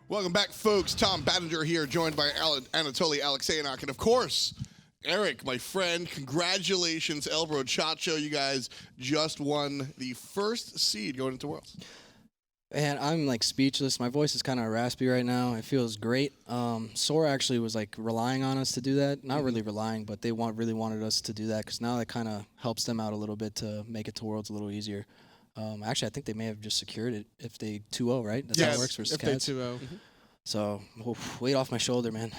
Welcome back, folks. Tom Battinger here, joined by Anatoly Alexeyev, and of course, Eric, my friend. Congratulations, Elbro Chacho. You guys just won the first seed going into Worlds. Man, I'm like speechless. My voice is kind of raspy right now. It feels great. Soar actually was like relying on us to do that. Not really relying, but they really wanted us to do that because now that kind of helps them out a little bit to make it to Worlds a little easier. Actually, I think they may have just secured it if they 2-0, right? That's how it works for if they 2-0. So, weight off my shoulder, man.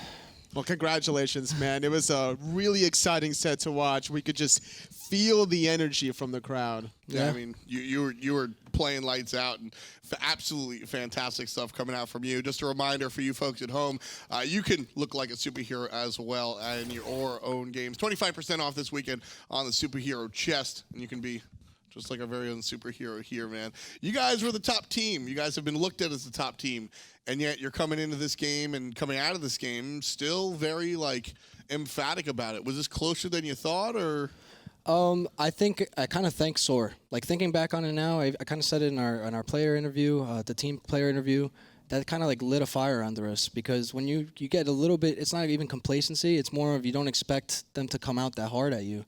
Well, congratulations, man. It was a really exciting set to watch. We could just feel the energy from the crowd. Yeah, I mean, you were playing lights out, and absolutely fantastic stuff coming out from you. Just a reminder for you folks at home, you can look like a superhero as well in your own games. 25% off this weekend on the superhero chest, and you can be just like our very own superhero here, man. You guys were the top team. You guys have been looked at as the top team, and yet you're coming into this game and coming out of this game still very, like, emphatic about it. Was this closer than you thought, or...? I think I kind of thank Soar. Like, thinking back on it now, I kind of said it in our player interview, the team player interview, that kind of like lit a fire under us, because when you get a little bit, it's not even complacency, it's more of you don't expect them to come out that hard at you.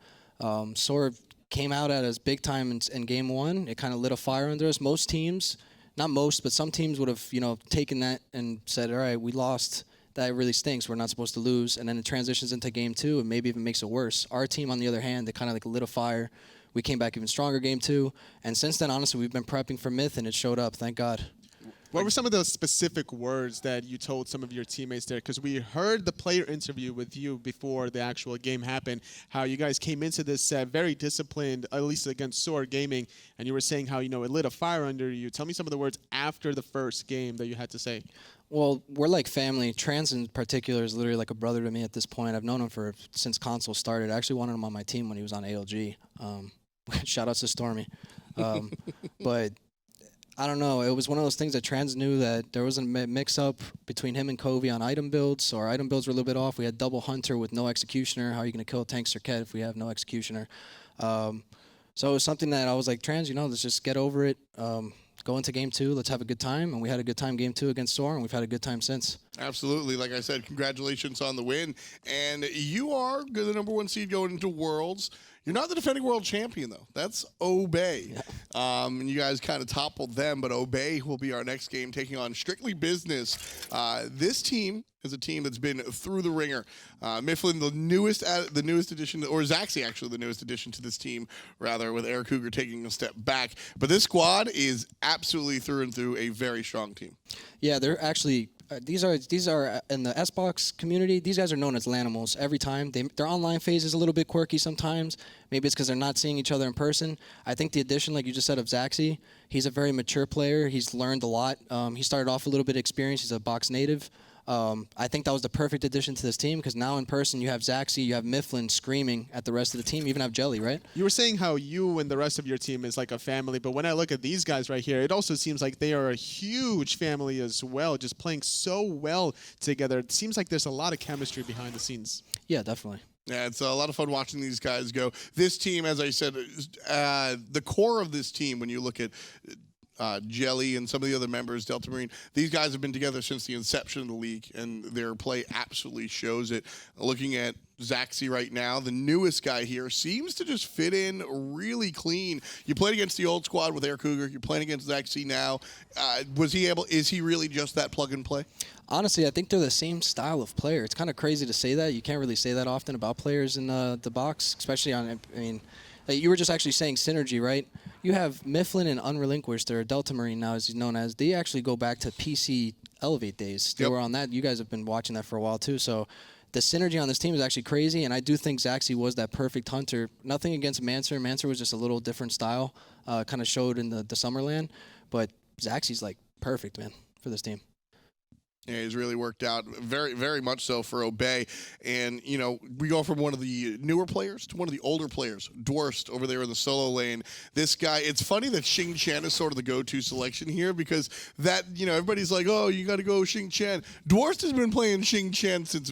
Soar came out at us big time in game one. It kind of lit a fire under us. Most teams, not most, but some teams would have, taken that and said, all right, we lost. That really stinks. We're not supposed to lose. And then it transitions into game two and maybe even makes it worse. Our team, on the other hand, they kind of like lit a fire. We came back even stronger game two. And since then, honestly, we've been prepping for Myth, and it showed up. Thank God. What were some of those specific words that you told some of your teammates there? Because we heard the player interview with you before the actual game happened, how you guys came into this very disciplined, at least against Soar Gaming, and you were saying how, it lit a fire under you. Tell me some of the words after the first game that you had to say. Well, we're like family. Trans in particular is literally like a brother to me at this point. I've known him since console started. I actually wanted him on my team when he was on ALG. Shout outs to Stormy. But I don't know. It was one of those things that Trans knew that there was a mix-up between him and Kovi on item builds. So our item builds were a little bit off. We had double Hunter with no Executioner. How are you going to kill tank Serqet if we have no Executioner? So it was something that I was like, Trans, let's just get over it. Go into game two. Let's have a good time. And we had a good time game two against Soar, and we've had a good time since. Absolutely. Like I said, congratulations on the win. And you are the #1 seed going into Worlds. You're not the defending world champion, though. That's Obey. Yeah. And you guys kind of toppled them, but Obey will be our next game, taking on Strictly Business. This team is a team that's been through the ringer. Myflin, the newest addition, or Zachsy, actually, the newest addition to this team, rather, with Eric Cougar taking a step back. But this squad is absolutely through and through a very strong team. Yeah, they're actually... These are in the S-Box community. These guys are known as Lanimals every time. Their online phase is a little bit quirky sometimes. Maybe it's because they're not seeing each other in person. I think the addition, like you just said, of Zachsy, he's a very mature player. He's learned a lot. He started off a little bit experienced. He's a box native. I think that was the perfect addition to this team, because now in person you have Zachsy, you have Myflin screaming at the rest of the team. You even have Jelly, right? You were saying how you and the rest of your team is like a family, but when I look at these guys right here, it also seems like they are a huge family as well, just playing so well together. It seems like there's a lot of chemistry behind the scenes. Yeah, definitely. Yeah, it's a lot of fun watching these guys go. This team, as I said, the core of this team, when you look at Jelly and some of the other members, Delta Marine, these guys have been together since the inception of the league, and their play absolutely shows it. Looking at Zachsy right now, the newest guy here, seems to just fit in really clean. You played against the old squad with Eric Cougar. You're playing against Zachsy now. Is he really just that plug and play? Honestly, I think they're the same style of player. It's kind of crazy to say that. You can't really say that often about players in the box, especially on, you were just actually saying synergy, right? You have Myflin and Unrelinquished, or Delta Marine now, as he's known as. They actually go back to PC Elevate days. They were on that. You guys have been watching that for a while, too. So the synergy on this team is actually crazy, and I do think Zachsy was that perfect hunter. Nothing against Mancer. Mancer was just a little different style, kind of showed in the Summerland. But Zachsy's, like, perfect, man, for this team. Yeah, he's really worked out very, very much so for Obey. And, we go from one of the newer players to one of the older players, Dwurst, over there in the solo lane. This guy, it's funny that Xing Chen is sort of the go-to selection here, because that, everybody's like, oh, you got to go Xing Chen. Dwurst has been playing Xing Chen since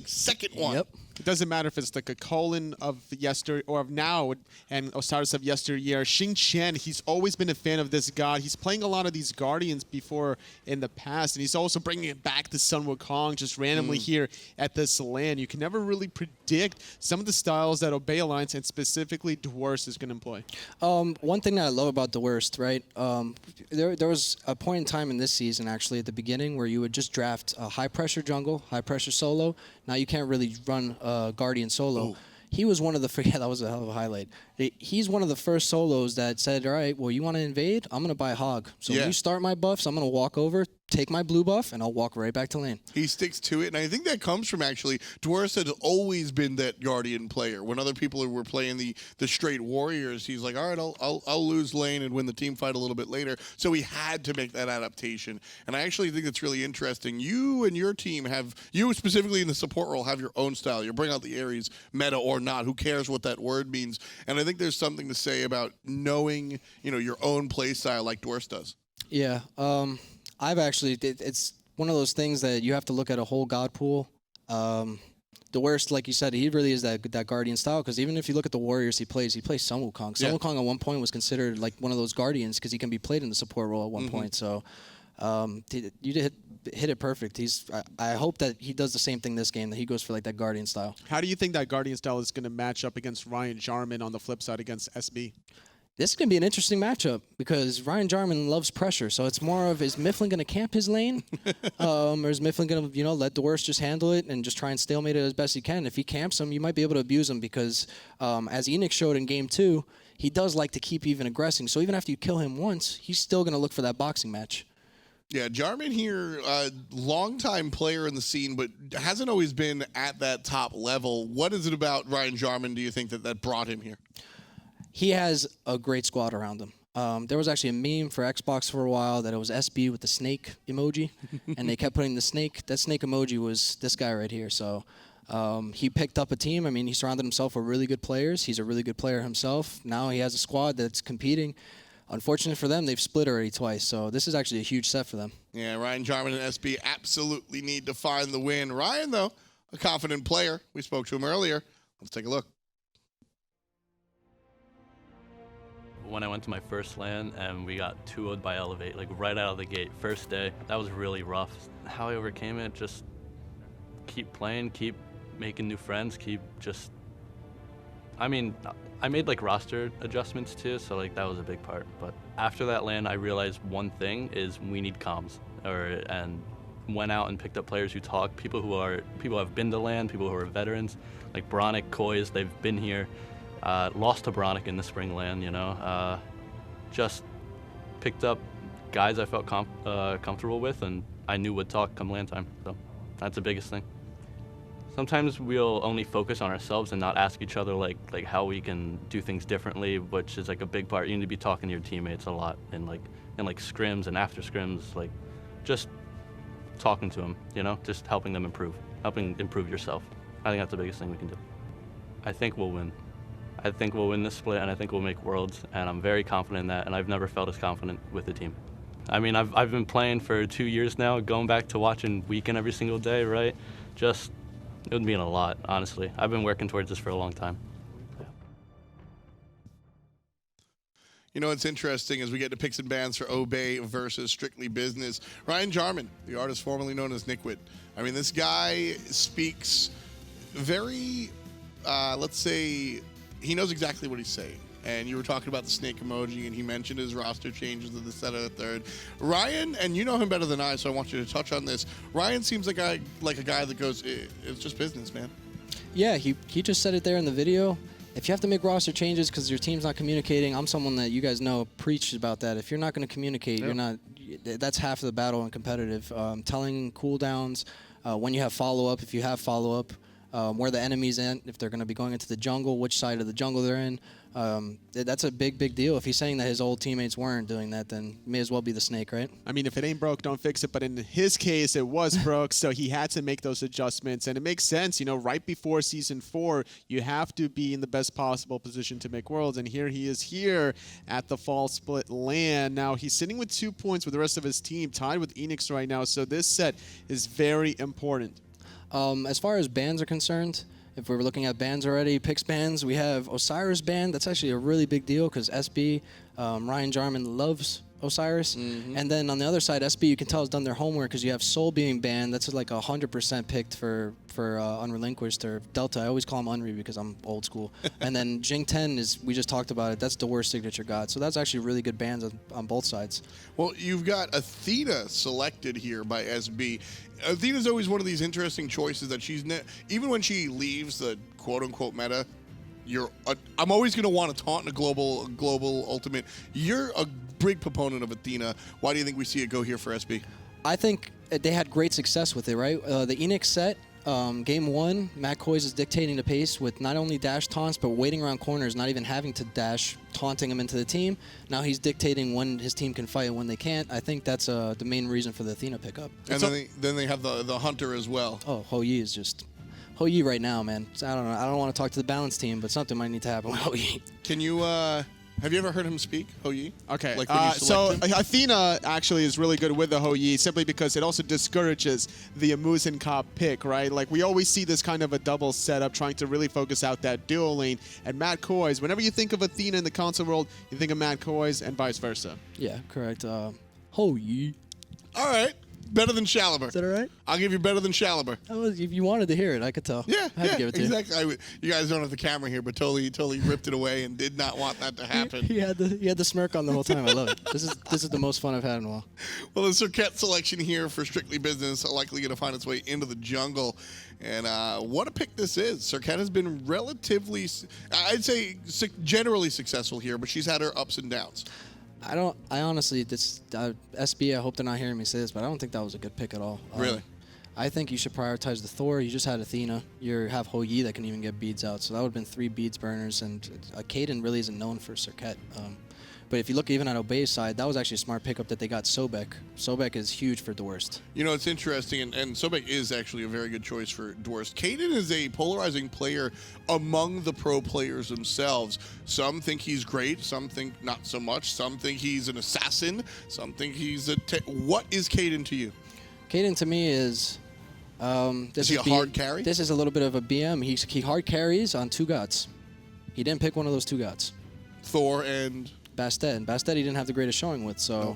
second one. Yep. doesn't matter if it's like a Chulainn of yesterday or of now and Osiris of yesteryear. Chen, he's always been a fan of this god. He's playing a lot of these Guardians before in the past, and he's also bringing it back to Sun Wukong just randomly here at this LAN. You can never really predict some of the styles that Obey Alliance and specifically Dwurst is going to employ. One thing that I love about Dwurst, right? There was a point in time in this season, actually, at the beginning, where you would just draft a high-pressure jungle, high-pressure solo. Now you can't really run Guardian solo. He was one of the yeah, that was a hell of a highlight. He's one of the first solos that said, all right, well, you want to invade? I'm going to buy Hog. So when you start my buffs, I'm going to walk over, take my blue buff, and I'll walk right back to lane. He sticks to it, and I think that comes from actually Dwurst has always been that Guardian player. When other people were playing the straight warriors, he's like, all right, I'll lose lane and win the team fight a little bit later. So he had to make that adaptation, and I actually think that's really interesting. You and your team have, you specifically in the support role, have your own style. You bring out the Ares meta or not. Who cares what that word means? And I think there's something to say about knowing, your own play style like Dwurst does. Yeah. I've actually, it's one of those things that you have to look at a whole god pool. Dwurst, like you said, he really is that Guardian style, because even if you look at the warriors he plays Sun Wukong. Sun Wukong at one point was considered like one of those Guardians because he can be played in the support role at one point. So you hit it perfect. I hope that he does the same thing this game, that he goes for like that Guardian style. How do you think that Guardian style is going to match up against Ryan Jarman on the flip side against SB? This is going to be an interesting matchup because Ryan Jarman loves pressure. So it's more of, is Myflin going to camp his lane? Or is Myflin going to, let Dwurst just handle it and just try and stalemate it as best he can? If he camps him, you might be able to abuse him because, as Enix showed in Game 2, he does like to keep even aggressing. So even after you kill him once, he's still going to look for that boxing match. Yeah, Jarman here, longtime player in the scene, but hasn't always been at that top level. What is it about Ryan Jarman, do you think, that brought him here? He has a great squad around him. There was actually a meme for Xbox for a while that it was SB with the snake emoji, and they kept putting the snake. That snake emoji was this guy right here. So he picked up a team. I mean, he surrounded himself with really good players. He's a really good player himself. Now he has a squad that's competing. Unfortunately for them, they've split already twice, so this is actually a huge set for them. Yeah, Ryan Jarman and SB absolutely need to find the win. Ryan, though, a confident player. We spoke to him earlier. Let's take a look. When I went to my first LAN and we got 2-0'd by Elevate, like right out of the gate, first day, that was really rough. How I overcame it, just keep playing, keep making new friends, I made like roster adjustments too, so like that was a big part. But after that LAN, I realized one thing is we need comms, and went out and picked up players who talk, people who have been to LAN, people who are veterans, like oBoronic, Koiz, they've been here. Lost to oBoronic in the spring LAN, just picked up guys I felt comfortable with, and I knew would talk come LAN time. So that's the biggest thing. Sometimes we'll only focus on ourselves and not ask each other like how we can do things differently, which is like a big part. You need to be talking to your teammates a lot in scrims and after scrims, like just talking to them, just helping them improve yourself. I think that's the biggest thing we can do. I think we'll win. I think we'll win this split, and I think we'll make Worlds, and I'm very confident in that, and I've never felt as confident with the team. I mean, I've been playing for 2 years now, going back to watching Weekend every single day, right? It would mean a lot, honestly. I've been working towards this for a long time. Yeah. It's interesting as we get to picks and bans for Obey versus Strictly Business. Ryan Jarman, the artist formerly known as Nickwit. I mean, this guy speaks very, let's say, he knows exactly what he's saying. And you were talking about the snake emoji, and he mentioned his roster changes of the set of the third. Ryan, and you know him better than I, so I want you to touch on this. Ryan seems like a guy that goes, it's just business, man. Yeah, he just said it there in the video. If you have to make roster changes because your team's not communicating, I'm someone that you guys know preaches about that. If you're not going to communicate, you're not. That's half of the battle in competitive. Telling cooldowns, when you have follow-up, if you have follow-up, where the enemy's in, if they're going to be going into the jungle, which side of the jungle they're in. That's a big deal. If he's saying that his old teammates weren't doing that, then may as well be the snake, right? I mean, if it ain't broke, don't fix it. But in his case, it was broke, so he had to make those adjustments. And it makes sense, right before Season 4, you have to be in the best possible position to make Worlds. And here he is here at the Fall Split LAN. Now, he's sitting with 2 points with the rest of his team, tied with Enix right now. So this set is very important. As far as bans are concerned, If we were looking at bans already, picks bans, we have Osiris ban. That's actually a really big deal because SB, Ryan Jarman loves Osiris. And then on the other side, SB, you can tell has done their homework because you have Soul being banned. That's like 100% picked for Unrelinquished or Delta. I always call him Unre because I'm old school. And then Jing 10 is, we just talked about it, that's the worst signature god. So that's actually really good bans on both sides. Well, you've got Athena selected here by SB. Athena's always one of these interesting choices that she's, even when she leaves the quote-unquote meta, I'm always going to want to taunt in a global ultimate. You're a big proponent of Athena. Why do you think we see it go here for SB? I think they had great success with it, right? The Enix set, game 1, Matt Koiz is dictating the pace with not only dash taunts, but waiting around corners, not even having to dash, taunting him into the team. Now he's dictating when his team can fight and when they can't. I think that's the main reason for the Athena pickup. And then they have the Hunter as well. Oh, Hou-Yi is just... Hou-Yi right now, man. I don't know. I don't want to talk to the balance team, but something might need to happen with Hou-Yi. Can you... have you ever heard him speak, Hou-Yi? Okay, Like when you so select him? Athena actually is really good with the Hou-Yi simply because it also discourages the Amusin Cop pick, right? Like we always see this kind of a double setup trying to really focus out that duo lane. And Matt Koiz, whenever you think of Athena in the console world, you think of Matt Koiz and vice versa. Yeah, correct. Hou-Yi. All right. Better than Shaliber. Is that all right? I'll give you better than Shaliber. If you wanted to hear it, I could tell. Yeah, I had to give it to exactly. You guys don't have the camera here, but totally ripped it away and did not want that to happen. He had the smirk on the whole time. I love it. This is the most fun I've had in a while. Well, the Serqet selection here for Strictly Business likely going to find its way into the jungle. And what a pick this is. Serqet has been relatively, I'd say, generally successful here, but she's had her ups and downs. I honestly, SB, I hope they're not hearing me say this, but I don't think that was a good pick at all. Really? I think you should prioritize the Thor. You just had Athena. You have Hou-Yi that can even get beads out. So that would have been 3 beads burners. And Kaeydan really isn't known for Serqet. But if you look even at Obey's side, that was actually a smart pickup that they got Sobek. Sobek is huge for Dwurst. You know, it's interesting, and Sobek is actually a very good choice for Dwurst. Kaeydan is a polarizing player among the pro players themselves. Some think he's great, some think not so much. Some think he's an assassin, some think he's what is Kaeydan to you? Kaeydan to me is... is he a hard carry? This is a little bit of a BM. He hard carries on 2 gods. He didn't pick one of those 2 gods. Thor and... Bastet. Bastet he didn't have the greatest showing with, so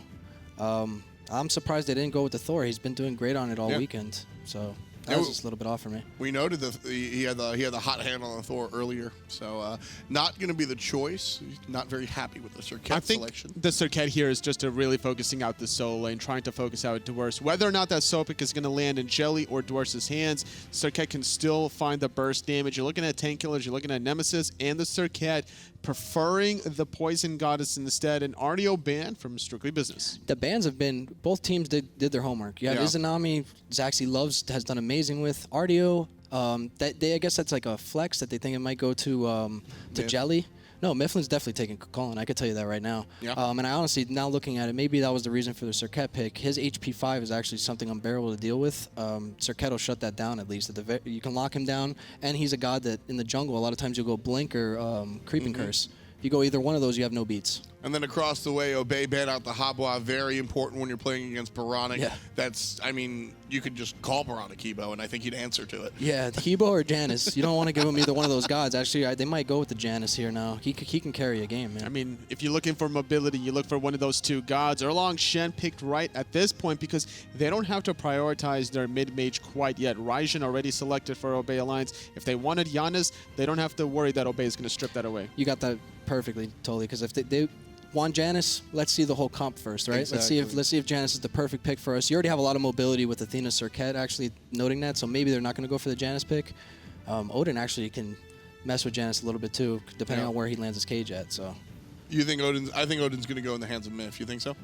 I'm surprised they didn't go with the Thor. He's been doing great on it all weekend, so that was just a little bit off for me. We noted that he had the hot hand on the Thor earlier, so not going to be the choice. He's not very happy with the Serqet selection. The Serqet here is just really focusing out the solo lane, trying to focus out Dwurst. Whether or not that Sobek is going to land in Jelly or Dwurst's hands, Serqet can still find the burst damage. You're looking at tank killers, you're looking at Nemesis, and the Serqet preferring the Poison Goddess instead. An RDO ban from Strictly Business. The bans have been, both teams did their homework. You have Izanami, Zachsy has done amazing with. RDO, I guess that's like a flex that they think it might go to Jelly. No, Myflin's definitely taking Chulainn. I could tell you that right now. Yeah. And I honestly, now looking at it, maybe that was the reason for the Serqet pick. His HP 5 is actually something unbearable to deal with. Serqet will shut that down at least. You can lock him down, and he's a god that in the jungle, a lot of times you'll go Blink or Creeping Curse. If you go either one of those, you have no beats. And then across the way, Obey ban out the Habwa. Very important when you're playing against oBoronic. Yeah. That's, I mean, you could just call oBoronic Hebo, and I think he'd answer to it. Yeah, Hebo or Janus. You don't want to give him either one of those gods. Actually, they might go with the Janus here now. He can carry a game, man. I mean, if you're looking for mobility, you look for one of those 2 gods. Erlang, Shen picked right at this point because they don't have to prioritize their mid-mage quite yet. Raijin already selected for Obey Alliance. If they wanted Janus, they don't have to worry that Obey is going to strip that away. You got that perfectly, totally, because if they want Janus, let's see the whole comp first, right? Exactly. Let's see if Janus is the perfect pick for us. You already have a lot of mobility with Athena Serqet actually noting that, so maybe they're not going to go for the Janus pick. Odin actually can mess with Janus a little bit too, depending on where he lands his cage at. So, You think I think Odin's going to go in the hands of Myf. You think so?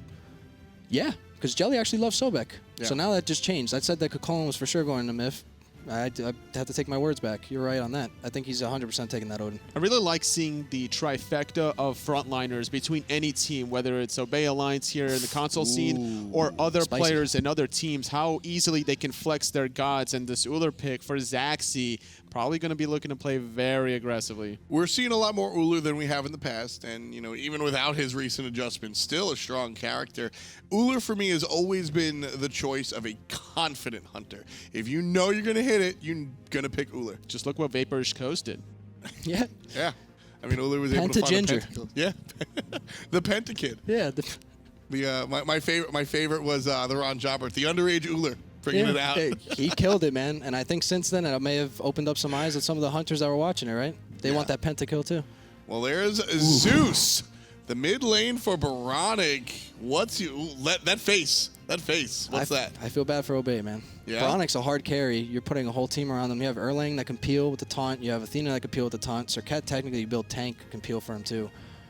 yeah, because Jelly actually loves Sobek. Yeah. So now that just changed. I said that Chulainn was for sure going to Myf. I have to take my words back. You're right on that. I think he's 100% taking that Odin. I really like seeing the trifecta of frontliners between any team, whether it's Obey Alliance here in the console scene or other Spicy. players and other teams, how easily they can flex their gods. And this Ullr pick for Zachsy probably going to be looking to play very aggressively. We're seeing a lot more Ullr than we have in the past, and even without his recent adjustments, still a strong character. Ullr for me has always been the choice of a confident hunter. If you know you're gonna hit it, you're gonna pick Ullr. Just look what Vaporish Coast did. Yeah. Yeah, I mean Ullr was able to find a Penta-ginger. pentakill. Yeah, the Pentakid. Yeah. My favorite was the Ron Jobbert, the underage Ullr. Bringing it out. Hey, he killed it, man. And I think since then, it may have opened up some eyes with some of the hunters that were watching it, right? They want that pentakill too. Well, there's Zeus, the mid lane for oBoronic. That face? What's that? I feel bad for oBe, man. Yeah? oBoronic's a hard carry. You're putting a whole team around them. You have Erlang that can peel with the taunt. You have Athena that can peel with the taunt. Serqet, technically, you build tank, can peel for him too.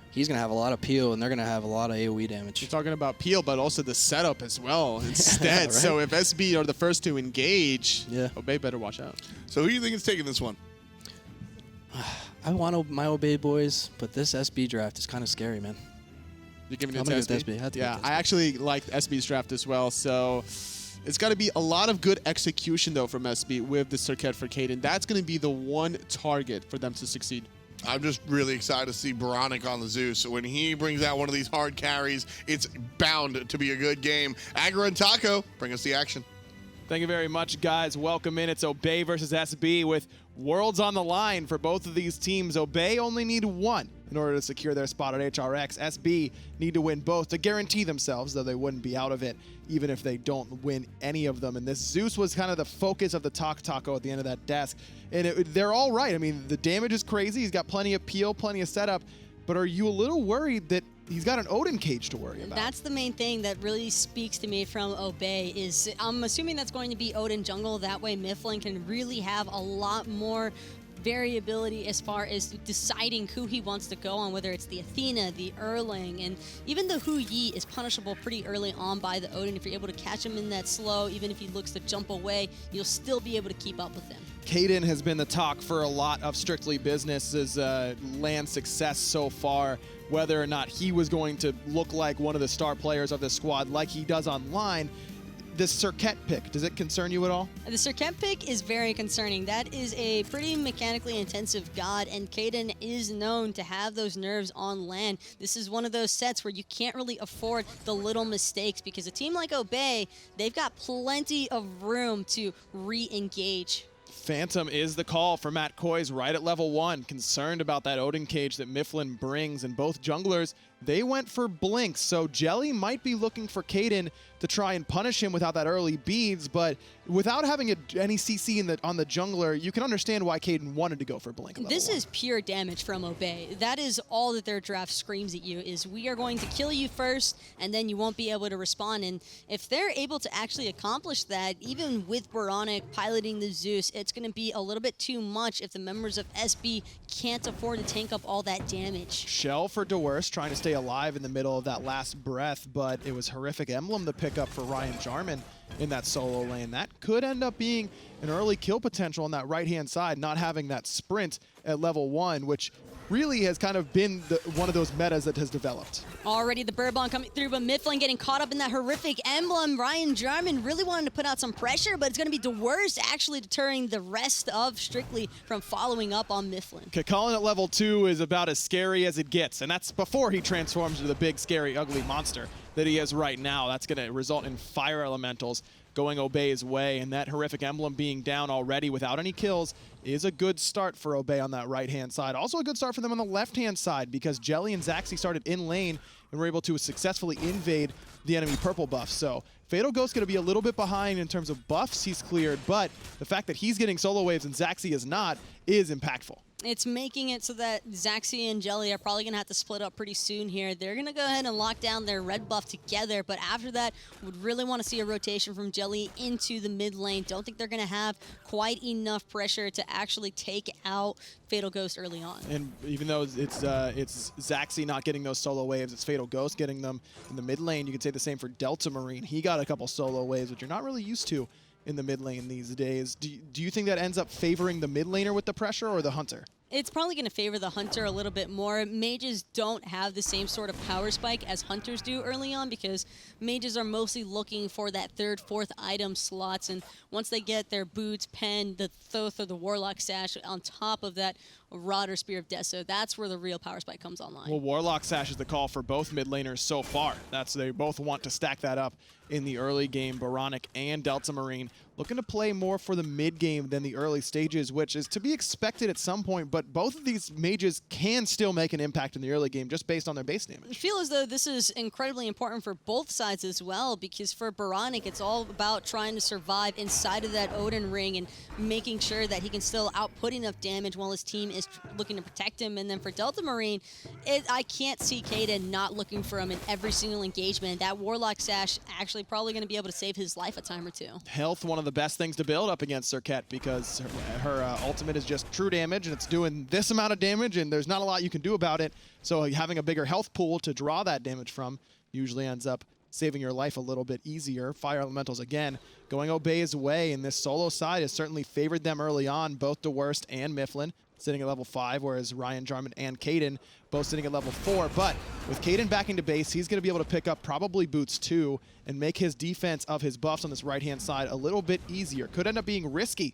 He's going to have a lot of peel, and they're going to have a lot of AoE damage. You're talking about peel, but also the setup as well instead. Right? So if SB are the first to engage, Yeah. oBe better watch out. So who do you think is taking this one? I want my oBe boys, but this SB draft is kind of scary, man. You're giving it I'm to gonna SB? give it to SB. I have to Yeah, give it to I SB. actually liked SB's draft as well. So it's got to be a lot of good execution, though, from SB with the Serqet for Kaeydan. That's going to be the one target for them to succeed. I'm just really excited to see oBoronic on the Zeus. When he brings out one of these hard carries, it's bound to be a good game. Agra and Taco, bring us the action. Thank you very much, guys. Welcome in. It's oBe versus SB with Worlds on the line for both of these teams. oBe only need one in order to secure their spot at HRX. SB need to win both to guarantee themselves, though they wouldn't be out of it even if they don't win any of them. And this Zeus was kind of the focus of the Taco at the end of that desk. And they're all right. I mean, the damage is crazy. He's got plenty of peel, plenty of setup. But are you a little worried that he's got an Odin cage to worry about? That's the main thing that really speaks to me from oBe is I'm assuming that's going to be Odin jungle. That way Myflin can really have a lot more variability as far as deciding who he wants to go on, whether it's the Athena, the Erlang, and even the Hu Yi is punishable pretty early on by the Odin. If you're able to catch him in that slow, even if he looks to jump away, you'll still be able to keep up with him. Kaeydan has been the talk for a lot of Strictly Business's land success so far. Whether or not he was going to look like one of the star players of the squad like he does online. This Serqet pick, does it concern you at all? The Serqet pick is very concerning. That is a pretty mechanically intensive god, and Kaeydan is known to have those nerves on land. This is one of those sets where you can't really afford the little mistakes because a team like oBe, they've got plenty of room to re-engage. Phantom is the call for Matt Koiz right at level 1. Concerned about that Odin cage that Myflin brings, and both junglers, they went for blinks. So Jelly might be looking for Kaeydan to try and punish him without that early beads, but without having any CC on the jungler, you can understand why Kaeydan wanted to go for blink. This is pure damage from oBe. That is all that their draft screams at you, is we are going to kill you first, and then you won't be able to respond. And if they're able to actually accomplish that, even with oBoronic piloting the Zeus, it's going to be a little bit too much if the members of SB can't afford to tank up all that damage. Shell for Dwurst trying to stay alive in the middle of that last breath, but it was horrific emblem to pick up for Jarman in that solo lane. That could end up being an early kill potential on that right-hand side, not having that sprint at level 1, which really has kind of been one of those metas that has developed. Already the bird bomb coming through, but Myflin getting caught up in that horrific emblem. Jarman really wanted to put out some pressure, but it's going to be Dwurst actually deterring the rest of Strictly from following up on Myflin. Kaeydan at level 2 is about as scary as it gets, and that's before he transforms into the big, scary, ugly monster that he is right now. That's going to result in fire elementals going oBe's way, and that horrific emblem being down already without any kills is a good start for oBe on that right-hand side. Also a good start for them on the left-hand side because Jelly and Zachsy started in lane and were able to successfully invade the enemy purple buff. So Fatal Ghost's going to be a little bit behind in terms of buffs he's cleared, but the fact that he's getting solo waves and Zachsy is not is impactful. It's making it so that Zachsy and Jelly are probably going to have to split up pretty soon here. They're going to go ahead and lock down their red buff together, but after that, would really want to see a rotation from Jelly into the mid lane. Don't think they're going to have quite enough pressure to actually take out Fatal Ghost early on. And even though it's Zachsy not getting those solo waves, it's Fatal Ghost getting them in the mid lane. You could say the same for Delta Marine. He got a couple solo waves, which you're not really used to in the mid lane these days. Do you think that ends up favoring the mid laner with the pressure or the hunter? It's probably going to favor the Hunter a little bit more. Mages don't have the same sort of power spike as Hunters do early on because mages are mostly looking for that 3rd, 4th item slots, and once they get their boots, pen, the Thoth or the Warlock Sash on top of that Rod or Spear of Death, so that's where the real power spike comes online. Well, Warlock Sash is the call for both mid laners so far. They both want to stack that up in the early game. Oboronic and Delta Marine looking to play more for the mid game than the early stages, which is to be expected at some point, but both of these mages can still make an impact in the early game just based on their base damage. I feel as though this is incredibly important for both sides as well, because for Oboronic, it's all about trying to survive inside of that Odin ring and making sure that he can still output enough damage while his team is looking to protect him. And then for Delta Marine, I can't see Kaeydan not looking for him in every single engagement. That Warlock Sash actually probably going to be able to save his life a time or two. Health, one of the best things to build up against Serqet, because her ultimate is just true damage, and it's doing this amount of damage, and there's not a lot you can do about it. So having a bigger health pool to draw that damage from usually ends up saving your life a little bit easier. Fire Elementals, again, going Obey's way, and this solo side has certainly favored them early on, both Dwurst and Myflin sitting at level 5, whereas Raijin, Jarman, and Kaeydan both sitting at level 4. But with Kaeydan backing to base, he's going to be able to pick up probably boots too and make his defense of his buffs on this right-hand side a little bit easier. Could end up being risky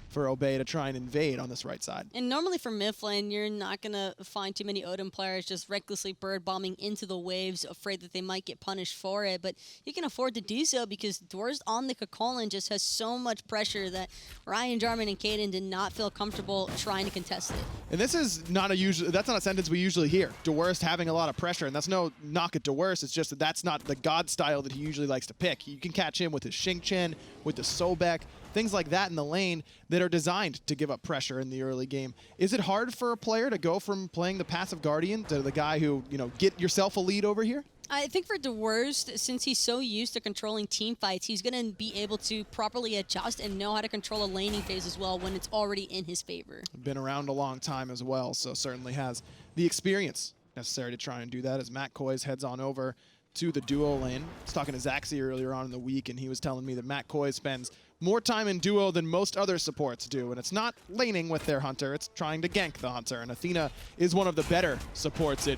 for Obey to try and invade on this right side. And normally for Myflin, you're not going to find too many Odin players just recklessly bird bombing into the waves, afraid that they might get punished for it. But you can afford to do so because Dwurst on the Chulainn just has so much pressure that Raijin, Jarman, and Kaeydan did not feel comfortable trying to contest it. And this is not that's not a sentence we usually hear. Dwurst having a lot of pressure, and that's no knock at Dwurst. It's just that that's not the god style that he usually likes to pick. You can catch him with his Xingqian, with the Sobek, things like that in the lane that are designed to give up pressure in the early game. Is it hard for a player to go from playing the passive Guardian to the guy who, get yourself a lead over here? I think for Dwurst, since he's so used to controlling team fights, he's going to be able to properly adjust and know how to control a laning phase as well when it's already in his favor. Been around a long time as well, so certainly has the experience necessary to try and do that as Matt Koiz heads on over to the duo lane. I was talking to Zachsy earlier on in the week, and he was telling me that Matt Koiz spends more time in duo than most other supports do, and it's not laning with their hunter, it's trying to gank the hunter, and Athena is one of the better supports at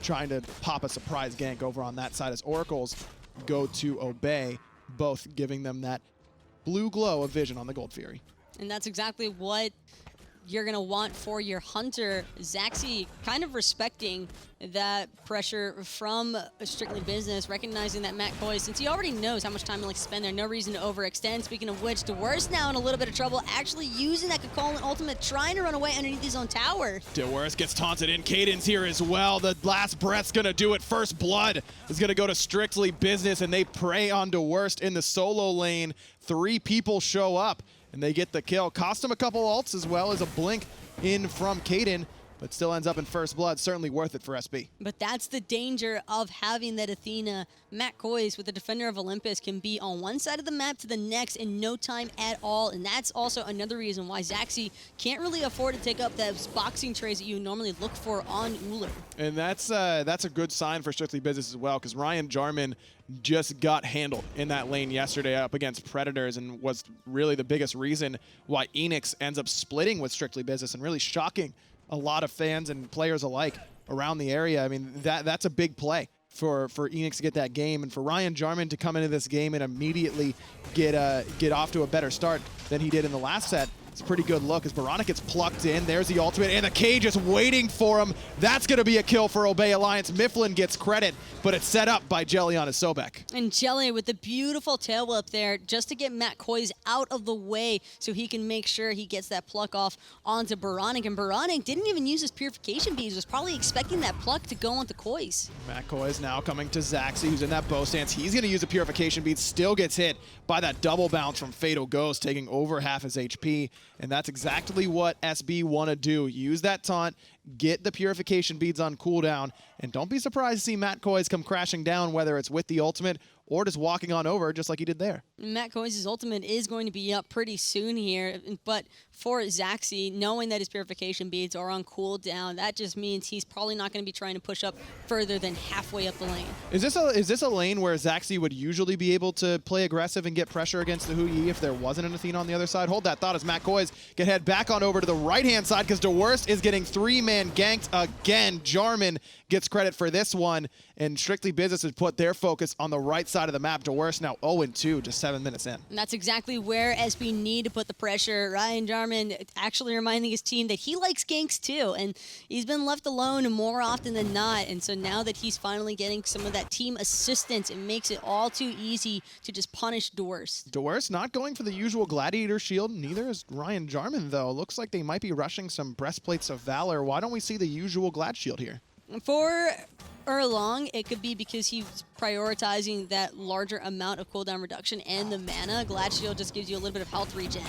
trying to pop a surprise gank over on that side as Oracles go to Obey, both giving them that blue glow of vision on the Gold Fury. And that's exactly what you're going to want for your hunter. Zachsy kind of respecting that pressure from Strictly Business, recognizing that Matt Koiz, since he already knows how much time he likes to spend there, no reason to overextend. Speaking of which, Dwurst now in a little bit of trouble, actually using that Chulainn ultimate, trying to run away underneath his own tower. Dwurst gets taunted in. Kaeydan's here as well. The last breath's going to do it. First blood is going to go to Strictly Business, and they prey on Dwurst in the solo lane. 3 people show up, and they get the kill. Cost him a couple ults as well as a blink in from Kaeydan, but still ends up in first blood. Certainly worth it for SB. But that's the danger of having that Athena. Matt Koiz with the Defender of Olympus can be on one side of the map to the next in no time at all, and that's also another reason why Zachsy can't really afford to take up those boxing trays that you normally look for on Ullr. And that's a good sign for Strictly Business as well, because Raijin, Jarman just got handled in that lane yesterday up against Predators and was really the biggest reason why Enix ends up splitting with Strictly Business and really shocking a lot of fans and players alike around the area. I mean, that's a big play for Enix to get that game, and for Raijin, Jarman to come into this game and immediately get off to a better start than he did in the last set. It's a pretty good look as Oboronic gets plucked in. There's the ultimate, and the Kaey just waiting for him. That's going to be a kill for Obey Alliance. Myflin gets credit, but it's set up by Jelly on his Sobek. And Jelly with the beautiful tail whip there just to get Matt Koiz out of the way so he can make sure he gets that pluck off onto Oboronic. And Oboronic didn't even use his purification beads, was probably expecting that pluck to go onto Koiz. Matt Koiz now coming to Zachsy, who's in that bow stance. He's going to use a purification bead, still gets hit by that double bounce from Fatal Ghost, taking over half his HP. And that's exactly what SB want to do. Use that taunt, get the purification beads on cooldown, and don't be surprised to see Matt Koiz come crashing down, whether it's with the ultimate or just walking on over just like he did there. Matt Koiz's ultimate is going to be up pretty soon here, but for Zachsy, knowing that his purification beads are on cooldown, that just means he's probably not going to be trying to push up further than halfway up the lane. Is this a lane where Zachsy would usually be able to play aggressive and get pressure against the Hui if there wasn't an Athena on the other side? Hold that thought as Matt Koiz can head back on over to the right-hand side because Dwurst is getting 3-man ganked again. Jarman gets credit for this one, and Strictly Business has put their focus on the right side of the map. Dwurst now 0-2, just 7 minutes in. And that's exactly where SB need to put the pressure. Ryan Jarman actually reminding his team that he likes ganks too, and he's been left alone more often than not. And so now that he's finally getting some of that team assistance, it makes it all too easy to just punish Dwurst. Dwurst not going for the usual Gladiator shield, neither is Ryan Jarman though. Looks like they might be rushing some Breastplates of Valor. Why don't we see the usual Glad shield here? For Erlang, it could be because he's prioritizing that larger amount of cooldown reduction and the mana. Glad Shield just gives you a little bit of health regen.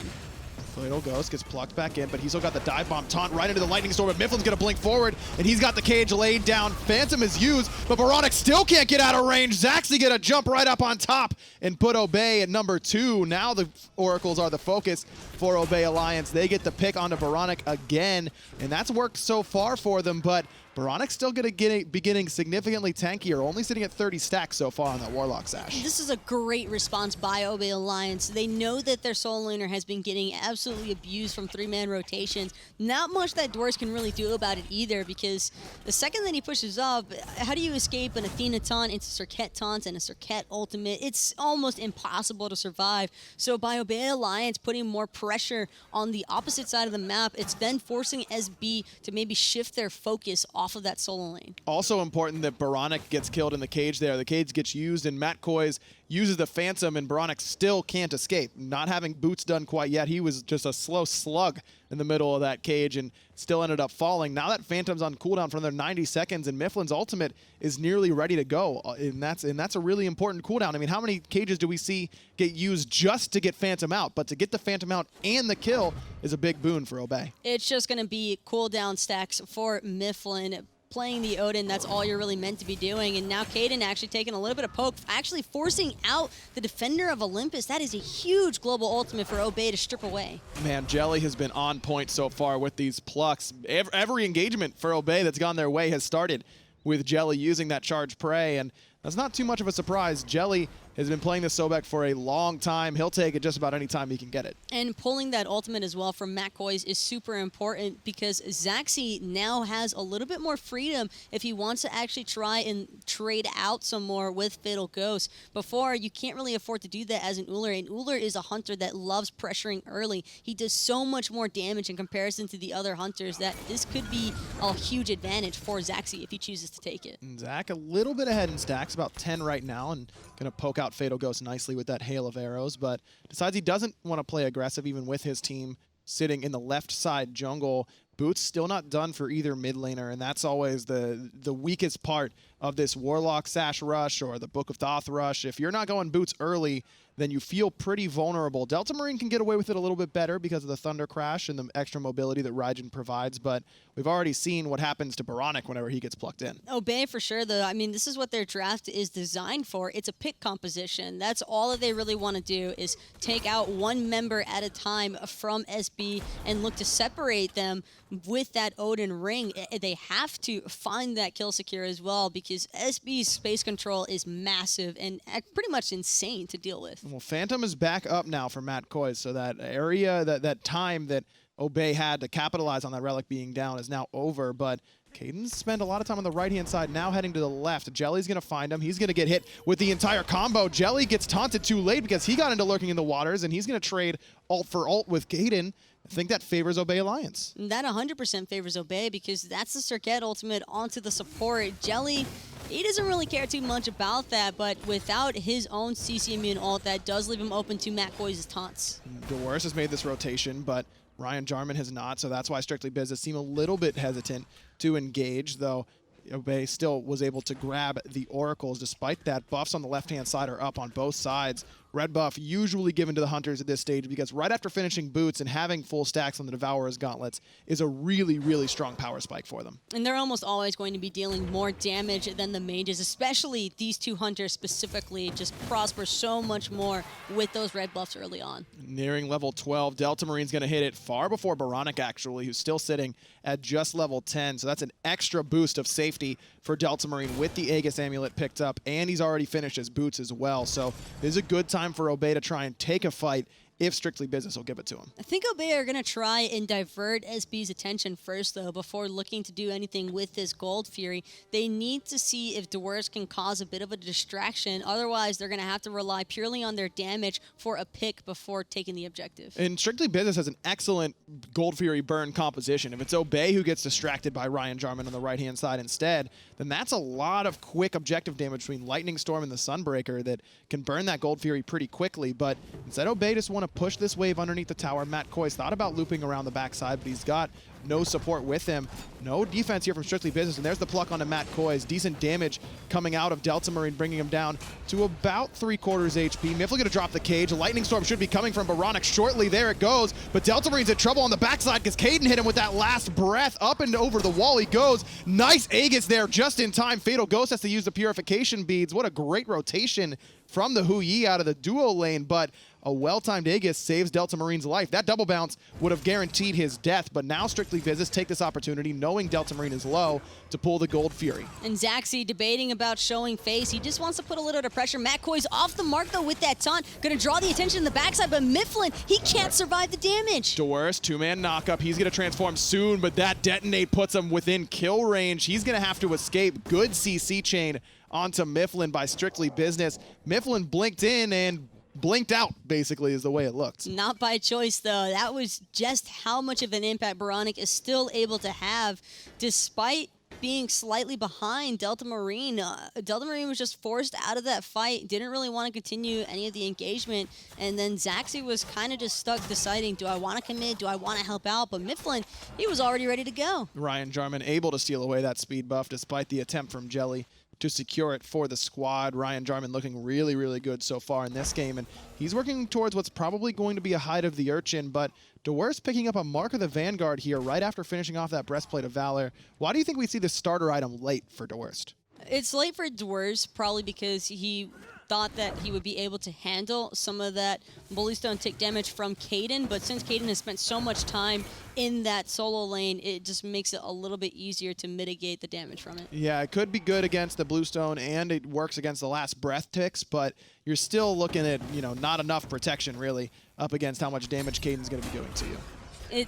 Fatal Ghost gets plucked back in, but he's still got the dive bomb taunt right into the lightning storm. But Myflin's gonna blink forward, and he's got the cage laid down. Phantom is used, but oBoronic still can't get out of range. Zachsy gonna jump right up on top and put Obey at number 2. Now the Oracles are the focus for Obey Alliance. They get the pick onto oBoronic again, and that's worked so far for them, but oBoronic's still going to be getting significantly tankier, only sitting at 30 stacks so far on that Warlock Sash. This is a great response by Obey Alliance. They know that their solo laner has been getting absolutely abused from 3-man rotations. Not much that Dwurst can really do about it either, because the second that he pushes up, how do you escape an Athena taunt into Serqet taunts and a Serqet ultimate? It's almost impossible to survive. So by Obey Alliance putting more pressure on the opposite side of the map, it's then forcing SB to maybe shift their focus off of that solo lane. Also important that oBoronic gets killed in the cage there. The cage gets used, and Matt Koiz uses the Phantom, and oBoronic still can't escape. Not having boots done quite yet. He was just a slow slug in the middle of that cage and still ended up falling. Now that Phantom's on cooldown for another 90 seconds, and Myflin's ultimate is nearly ready to go. And that's a really important cooldown. I mean, how many cages do we see get used just to get Phantom out? But to get the Phantom out and the kill is a big boon for Obey. It's just going to be cooldown stacks for Myflin. Playing the Odin, that's all you're really meant to be doing. And now Kaeydan actually taking a little bit of poke, actually forcing out the Defender of Olympus. That is a huge global ultimate for Obey to strip away. Man, Jelly has been on point so far with these plucks. Every engagement for Obey that's gone their way has started with Jelly using that charge prey, and that's not too much of a surprise. Jelly has been playing the Sobek for a long time. He'll take it just about any time he can get it. And pulling that ultimate as well from Matt Koiz is super important, because Zachsy now has a little bit more freedom if he wants to actually try and trade out some more with Fatal Ghost. Before, you can't really afford to do that as an Ullr, and Ullr is a hunter that loves pressuring early. He does so much more damage in comparison to the other hunters that this could be a huge advantage for Zachsy if he chooses to take it. And Zach a little bit ahead in stacks, about 10 right now, and gonna poke out Fatal Ghost nicely with that hail of arrows, but decides he doesn't want to play aggressive even with his team sitting in the left side jungle. Boots still not done for either mid laner, and that's always the weakest part of this Warlock Sash rush or the Book of Thoth rush. If you're not going Boots early, then you feel pretty vulnerable. Delta Marine can get away with it a little bit better because of the Thunder Crash and the extra mobility that Raijin provides, but we've already seen what happens to oBoronic whenever he gets plucked in. Obey for sure, though. I mean, this is what their draft is designed for. It's a pick composition. That's all that they really want to do, is take out one member at a time from SB and look to separate them with that Odin ring. They have to find that kill secure as well, because SB's space control is massive and pretty much insane to deal with. Well, Phantom is back up now for Matt Koiz, so that area, that time that Obey had to capitalize on that relic being down is now over, but Kaeydan's spent a lot of time on the right-hand side, now heading to the left. Jelly's going to find him. He's going to get hit with the entire combo. Jelly gets taunted too late because he got into lurking in the waters, and he's going to trade ult for ult with Kaeydan. I think that favors Obey Alliance. That 100% favors Obey, because that's the Serqet ultimate onto the support. Jelly, he doesn't really care too much about that, but without his own CC immune ult, that does leave him open to Matt Koiz's taunts. Dwurst has made this rotation, but Ryan Jarman has not, so that's why Strictly Business seem a little bit hesitant to engage, though Obey still was able to grab the Oracles. Despite that, buffs on the left-hand side are up on both sides red buff usually given to the hunters at this stage, because right after finishing boots and having full stacks on the Devourer's gauntlets is a really, really strong power spike for them. And they're almost always going to be dealing more damage than the mages, especially these two hunters specifically just prosper so much more with those red buffs early on. Nearing level 12, Delta Marine's going to hit it far before oBoronic, actually, who's still sitting at just level 10. So that's an extra boost of safety for Delta Marine with the Aegis Amulet picked up, and he's already finished his boots as well. So this is a good time for oBe to try and take a fight if Strictly Business will give it to him. I think oBe are going to try and divert SB's attention first, though, before looking to do anything with this Gold Fury. They need to see if Dwurst can cause a bit of a distraction. Otherwise, they're going to have to rely purely on their damage for a pick before taking the objective. And Strictly Business has an excellent Gold Fury burn composition. If it's oBe who gets distracted by Ryan Jarman on the right-hand side instead, then that's a lot of quick objective damage between Lightning Storm and the Sunbreaker that can burn that Gold Fury pretty quickly. But instead, oBe just want to push this wave underneath the tower. Koiz thought about looping around the backside, but he's got no support with him. No defense here from Strictly Business, and there's the pluck onto Koiz. Decent damage coming out of Delta Marine, bringing him down to about 3/4 HP. Myflin gonna drop the cage. A Lightning Storm should be coming from oBoronic shortly. There it goes, but Delta Marine's in trouble on the backside because Kaeydan hit him with that last breath. Up and over the wall he goes. Nice Aegis there just in time. Fatal Ghost has to use the Purification Beads. What a great rotation from the Hu-Yi out of the duo lane, but a well-timed Aegis saves Delta Marine's life. That double bounce would have guaranteed his death, but now Strictly Business take this opportunity, knowing Delta Marine is low, to pull the Gold Fury. And Zachsy debating about showing face. He just wants to put a little bit of pressure. Koiz off the mark, though, with that taunt. Gonna draw the attention in the backside, but Myflin, he can't survive the damage. Dwurst, two-man knockup. He's gonna transform soon, but that detonate puts him within kill range. He's gonna have to escape. Good CC chain onto Myflin by Strictly Business. Myflin blinked in and blinked out, basically, is the way it looked. Not by choice, though. That was just how much of an impact oBoronic is still able to have, despite being slightly behind Delta Marine. Delta Marine was just forced out of that fight, didn't really want to continue any of the engagement, and then Zachsy was kind of just stuck deciding, do I want to commit, do I want to help out? But Myflin, he was already ready to go. Ryan Jarman able to steal away that speed buff despite the attempt from Jelly to secure it for the squad. Ryan Jarman looking really, really good so far in this game, and he's working towards what's probably going to be a hide of the Urchin, but Dwurst picking up a Mark of the Vanguard here right after finishing off that Breastplate of Valor. Why do you think we see this starter item late for Dwurst? It's late for Dwurst, probably because he thought that he would be able to handle some of that Bully Stone tick damage from Kaeydan, but since Kaeydan has spent so much time in that solo lane, it just makes it a little bit easier to mitigate the damage from it. Yeah, it could be good against the Bluestone, and it works against the last breath ticks, but you're still looking at, not enough protection, really, up against how much damage Kaeydan's going to be doing to you.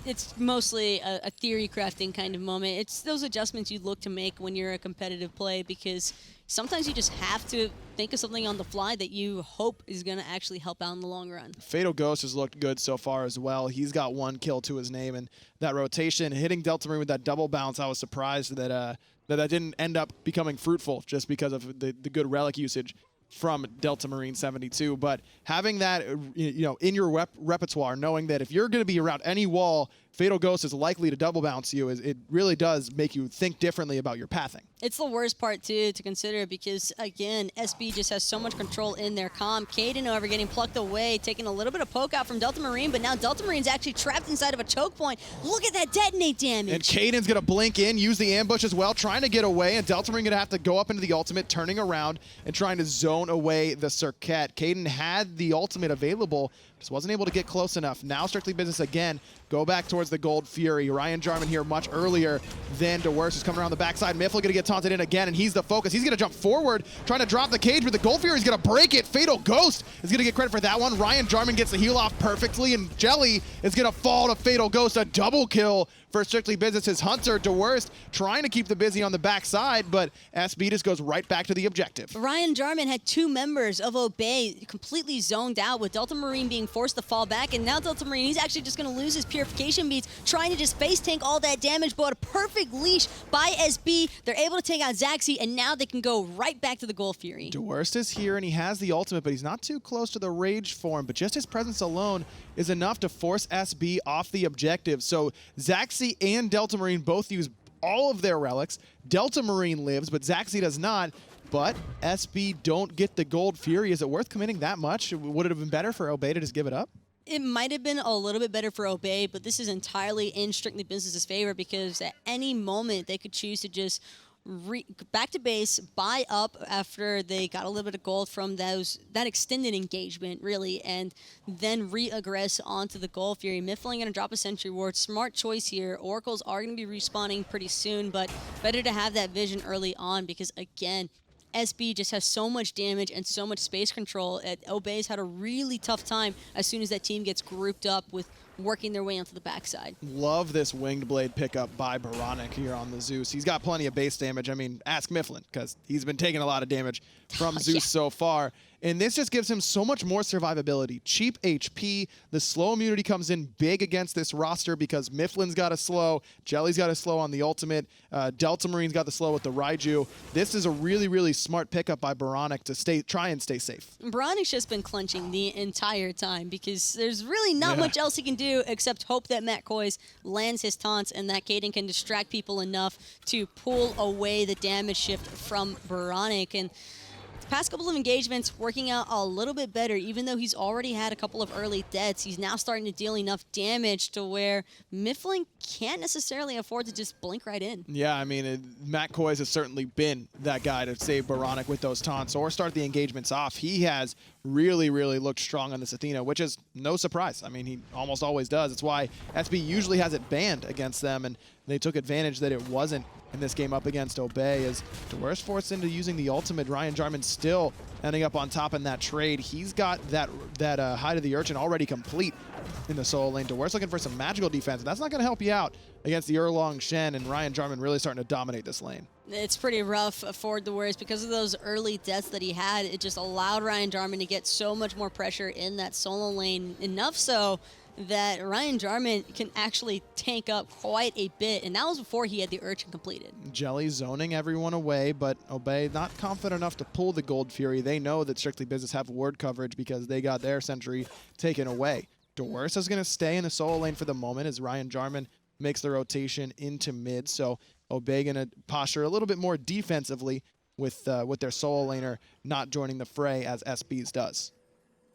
It's mostly a theory crafting kind of moment. It's those adjustments you look to make when you're a competitive play, because sometimes you just have to think of something on the fly that you hope is going to actually help out in the long run. Fatal Ghost has looked good so far as well. He's got 1 kill to his name, and that rotation, hitting Delta Marine with that double bounce, I was surprised that that didn't end up becoming fruitful just because of the good relic usage from Delta Marine 72, but having that in your repertoire, knowing that if you're going to be around any wall, Fatal Ghost is likely to double bounce you, it really does make you think differently about your pathing. It's the worst part, too, to consider because, again, SB just has so much control in their comp. Kaeydan, however, getting plucked away, taking a little bit of poke out from Delta Marine, but now Delta Marine's actually trapped inside of a choke point. Look at that detonate damage. And Kaeydan's going to blink in, use the ambush as well, trying to get away, and Delta Marine going to have to go up into the ultimate, turning around and trying to zone away the Serqet. Kaeydan had the ultimate available, just wasn't able to get close enough. Now Strictly Business again, go back towards the Gold Fury. Ryan Jarman here much earlier than Dwurst is coming around the backside. Myflin going to get taunted in again, and he's the focus. He's going to jump forward, trying to drop the cage, but the Gold Fury is going to break it. Fatal Ghost is going to get credit for that one. Ryan Jarman gets the heal off perfectly, and Jelly is going to fall to Fatal Ghost. A double kill for Strictly Business. His Hunter, Dwurst, trying to keep the busy on the backside, but SB just goes right back to the objective. Ryan Jarman had 2 members of oBe completely zoned out, with Delta Marine being forced to fall back, and now Delta Marine, he's actually just going to lose his Purification Beads, trying to just face tank all that damage, but a perfect leash by SB. They're able to take out Zachsy, and now they can go right back to the Gold Fury. Dwurst is here, and he has the ultimate, but he's not too close to the Rage form, but just his presence alone is enough to force SB off the objective. So Zachsy and Delta Marine both use all of their relics. Delta Marine lives, but Zachsy does not. but SB don't get the Gold Fury. Is it worth committing that much? Would it have been better for Obey to just give it up? It might have been a little bit better for Obey, but this is entirely in Strictly Business's favor because at any moment they could choose to just back to base, buy up after they got a little bit of gold from that extended engagement, really, and then re-aggress onto the Gold Fury. Myflin going to drop a Sentry Ward. Smart choice here. Oracles are going to be respawning pretty soon, but better to have that vision early on because, again, SB just has so much damage and so much space control. Obey's had a really tough time as soon as that team gets grouped up with working their way onto the backside. Love this Winged Blade pickup by oBoronic here on the Zeus. He's got plenty of base damage. I mean, ask Myflin, because he's been taking a lot of damage from Zeus so far. And this just gives him so much more survivability. Cheap HP. The slow immunity comes in big against this roster because Myflin's got a slow, Jelly's got a slow on the ultimate, Delta Marine's got the slow with the Raijin. This is a really, really smart pickup by oBoronic to try and stay safe. oBoronic's just been clenching the entire time because there's really not much else he can do except hope that Koiz lands his taunts and that Kaeydan can distract people enough to pull away the damage shift from oBoronic. And the past couple of engagements working out a little bit better, even though he's already had a couple of early deaths. He's now starting to deal enough damage to where Myflin can't necessarily afford to just blink right in. Yeah, I mean, Koiz has certainly been that guy to save oBoronic with those taunts or start the engagements off. He has really, really looked strong on this Athena, which is no surprise. I mean, he almost always does. It's why SB usually has it banned against them, and they took advantage that it wasn't in this game up against Obey as Dwurst forced into using the ultimate. Jarman still ending up on top in that trade. He's got that Hide of the Urchin already complete in the solo lane. Dwurst looking for some magical defense, and that's not going to help you out against the Erlang Shen, and Jarman really starting to dominate this lane. It's pretty rough for Dwurst because of those early deaths that he had. It just allowed Jarman to get so much more pressure in that solo lane, enough so that Jarman can actually tank up quite a bit, and that was before he had the Urchin completed. Jelly zoning everyone away, but Obey not confident enough to pull the Gold Fury. They know that Strictly Business have ward coverage because they got their sentry taken away. Dwurst is going to stay in the solo lane for the moment as Jarman makes the rotation into mid, so Obey going to posture a little bit more defensively with their solo laner not joining the fray as SB's does.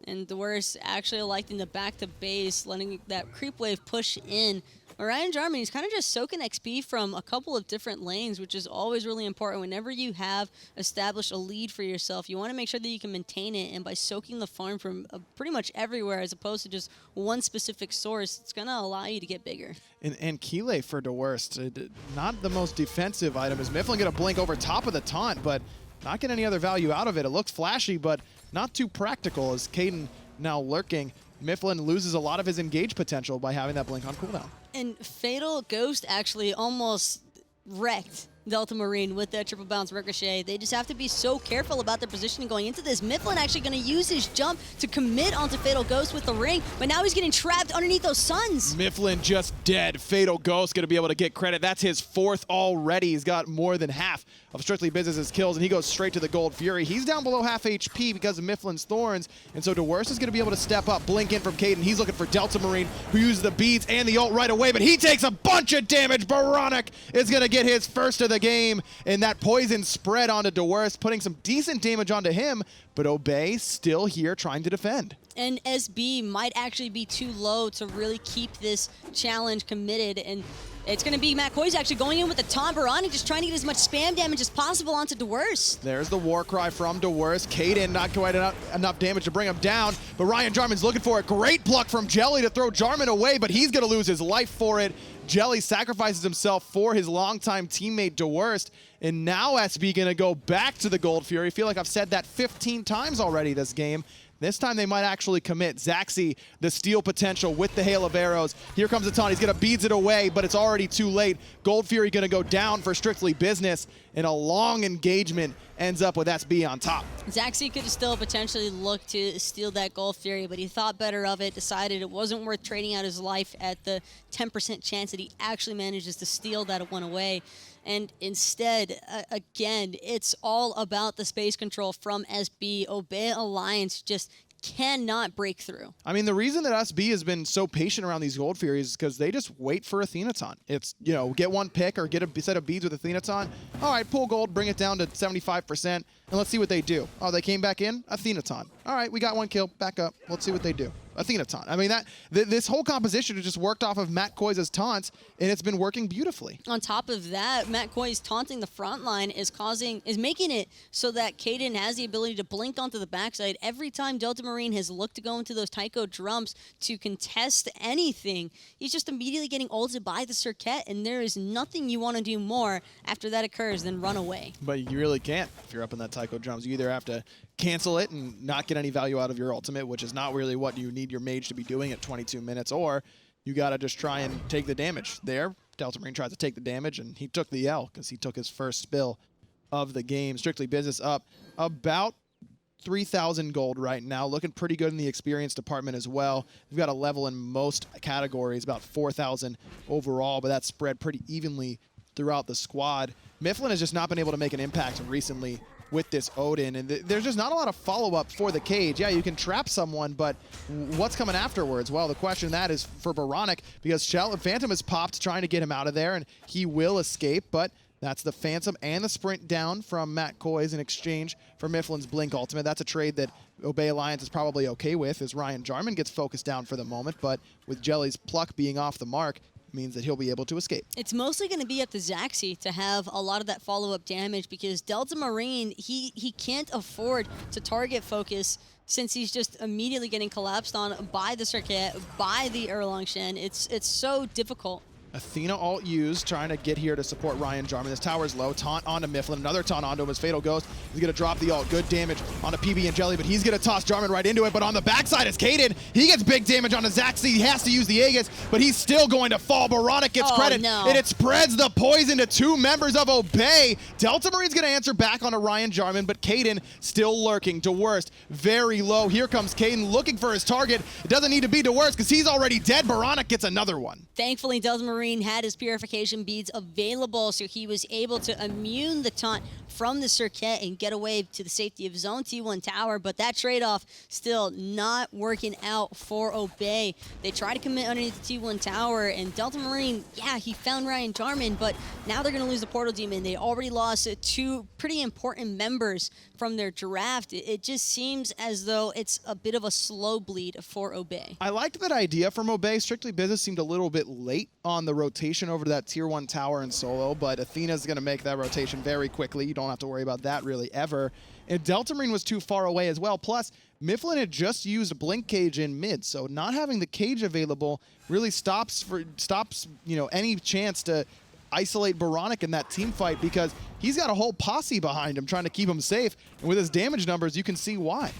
And Dwurst actually electing the back to base, letting that creep wave push in. Jarman, he's kind of just soaking XP from a couple of different lanes, which is always really important. Whenever you have established a lead for yourself, you want to make sure that you can maintain it, and by soaking the farm from pretty much everywhere as opposed to just one specific source, it's going to allow you to get bigger. And Chulainn for Dwurst, not the most defensive item. Is Myflin going to blink over top of the taunt, but not get any other value out of it. It looks flashy, but not too practical as Kaeydan now lurking. Myflin loses a lot of his engage potential by having that blink on cooldown. And Fatal Ghost actually almost wrecked Delta Marine with that triple bounce ricochet. They just have to be so careful about their positioning going into this. Myflin actually going to use his jump to commit onto Fatal Ghost with the ring, but now he's getting trapped underneath those suns. Myflin just dead. Fatal Ghost going to be able to get credit. That's his fourth already. He's got more than half of Strictly Business's kills, and he goes straight to the Gold Fury. He's down below half HP because of Myflin's Thorns, and so Dwurst is going to be able to step up, blink in from Kaeydan. He's looking for Delta Marine, who uses the beads and the ult right away, but he takes a bunch of damage. oBoronic is going to get his first of the game, and that poison spread onto Dwurst, putting some decent damage onto him, but Obey still here trying to defend. And SB might actually be too low to really keep this challenge committed, and it's going to be Koiz actually going in with the taunt. oBoronic just trying to get as much spam damage as possible onto Dwurst. There's the war cry from Dwurst. Kaeydan not quite enough damage to bring him down, but Jarman's looking for a great pluck from Jelly to throw Jarman away, but he's going to lose his life for it. Jelly sacrifices himself for his longtime teammate Dwurst, and now SB going to go back to the Gold Fury. I feel like I've said that 15 times already this game. This time they might actually commit. Zachsy, the steal potential with the hail of arrows. Here comes the taunt. He's going to beads it away, but it's already too late. Gold Fury going to go down for Strictly Business, and a long engagement ends up with SB on top. Zachsy could have still potentially looked to steal that Gold Fury, but he thought better of it, decided it wasn't worth trading out his life at the 10% chance that he actually manages to steal that one away. And instead, again, it's all about the space control from SB. Obey Alliance just cannot break through. I mean, the reason that SB has been so patient around these Gold Furies is because they just wait for Athenaton. It's, you know, get one pick or get a set of beads with Athenaton. All right, pull gold, bring it down to 75%, and let's see what they do. Oh, they came back in? Athenaton. All right, we got one kill, back up. Let's see what they do. Athenaton. I mean, this whole composition has just worked off of Matt Koiz's taunts, and it's been working beautifully. On top of that, Matt Koiz taunting the front line is making it so that Kaeydan has the ability to blink onto the backside. Every time Delta Marine has looked to go into those Tycho drums to contest anything, he's just immediately getting ulted by the Serqet, and there is nothing you want to do more after that occurs than run away. But you really can't if you're up in that Tycho drums. You either have to cancel it and not get any value out of your ultimate, which is not really what you need your mage to be doing at 22 minutes, or you got to just try and take the damage. There, Delta Marine tries to take the damage, and he took the L because he took his first spill of the game. Strictly Business up about 3,000 gold right now, looking pretty good in the experience department as well. We've got a level in most categories, about 4,000 overall, but that's spread pretty evenly throughout the squad. Myflin has just not been able to make an impact recently with this Odin, and there's just not a lot of follow-up for the cage. Yeah, you can trap someone, but what's coming afterwards? Well, the question that is for oBoronic, because Phantom has popped trying to get him out of there, and he will escape, but that's the Phantom and the sprint down from Matt Koiz in exchange for Myflin's Blink ultimate. That's a trade that Obey Alliance is probably okay with, as Ryan Jarman gets focused down for the moment, but with Jelly's pluck being off the mark, means that he'll be able to escape. It's mostly going to be up to Zachsy to have a lot of that follow-up damage, because Delta Marine, he can't afford to target focus since he's just immediately getting collapsed on by the Serqet, by the Erlang Shen. It's so difficult. Athena ult used, trying to get here to support Ryan Jarman. This tower's low. Taunt onto Myflin. Another taunt onto him as Fatal Ghost. He's going to drop the ult. Good damage onto pbnjellly, but he's going to toss Jarman right into it. But on the backside is Kaeydan. He gets big damage onto Zachsy. He has to use the Aegis, but he's still going to fall. oBoronic gets credit, and it spreads the poison to two members of Obey. Delta Marine's going to answer back onto Ryan Jarman, but Kaeydan still lurking. Dwurst very low. Here comes Kaeydan looking for his target. It doesn't need to be Dwurst because he's already dead. oBoronic gets another one. Thankfully, Delta Marine had his purification beads available, so he was able to immune the taunt from the Serqet and get away to the safety of his own T1 tower, but that trade-off still not working out for Obey. They try to commit underneath the T1 tower, and Delta Marine, yeah, he found Ryan Jarman, but now they're going to lose the Portal Demon. They already lost two pretty important members from their draft. It just seems as though it's a bit of a slow bleed for Obey. I liked that idea from Obey. Strictly Business seemed a little bit late on the rotation over to that Tier 1 tower and solo, but Athena's going to make that rotation very quickly. You don't have to worry about that really ever. And Delta Marine was too far away as well. Plus, Myflin had just used Blink Cage in mid, so not having the cage available really stops any chance to isolate oBoronic in that team fight, because he's got a whole posse behind him trying to keep him safe. And with his damage numbers, you can see why.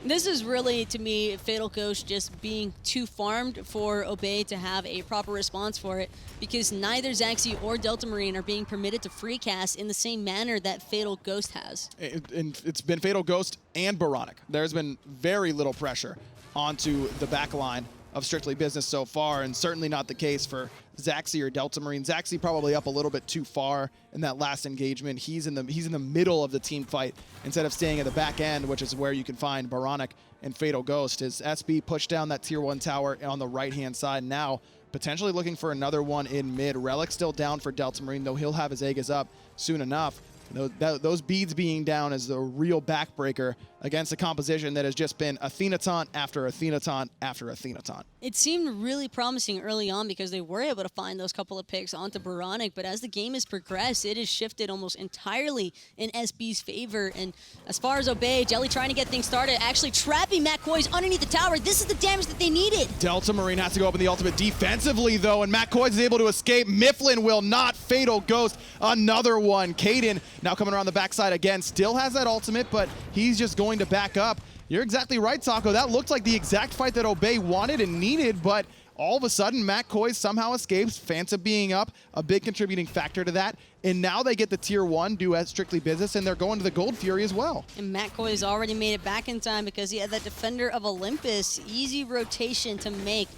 This is really, to me, Fatal Ghost just being too farmed for Obey to have a proper response for it, because neither Zachsy or Delta Marine are being permitted to free cast in the same manner that Fatal Ghost has. And it's been Fatal Ghost and oBoronic. There's been very little pressure onto the back line of Strictly Business so far, and certainly not the case for Zachsy or Delta Marine. Zachsy probably up a little bit too far in that last engagement. He's in the middle of the team fight instead of staying at the back end, which is where you can find oBoronic and Fatal Ghost. As SB pushed down that Tier 1 tower on the right-hand side, now potentially looking for another one in mid. Relic still down for Delta Marine, though he'll have his Aegis up soon enough. Those beads being down is the real backbreaker against a composition that has just been Athenaton after Athenaton after Athenaton. It seemed really promising early on because they were able to find those couple of picks onto oBoronic, but as the game has progressed, it has shifted almost entirely in SB's favor. And as far as Obey, Jelly trying to get things started, actually trapping Matt Koiz underneath the tower. This is the damage that they needed. Delta Marine has to go up in the ultimate defensively, though, and Matt Koiz is able to escape. Myflin will not. Fatal Ghost, another one. Kaeydan now coming around the backside again, still has that ultimate, but he's just going to back up. You're exactly right, Taco. That looked like the exact fight that Obey wanted and needed, but all of a sudden, Matt Koiz somehow escapes. Phantom being up, a big contributing factor to that. And now they get the Tier 1 due as Strictly Business, and they're going to the Gold Fury as well. And Matt Koiz already made it back in time because he had that Defender of Olympus. Easy rotation to make.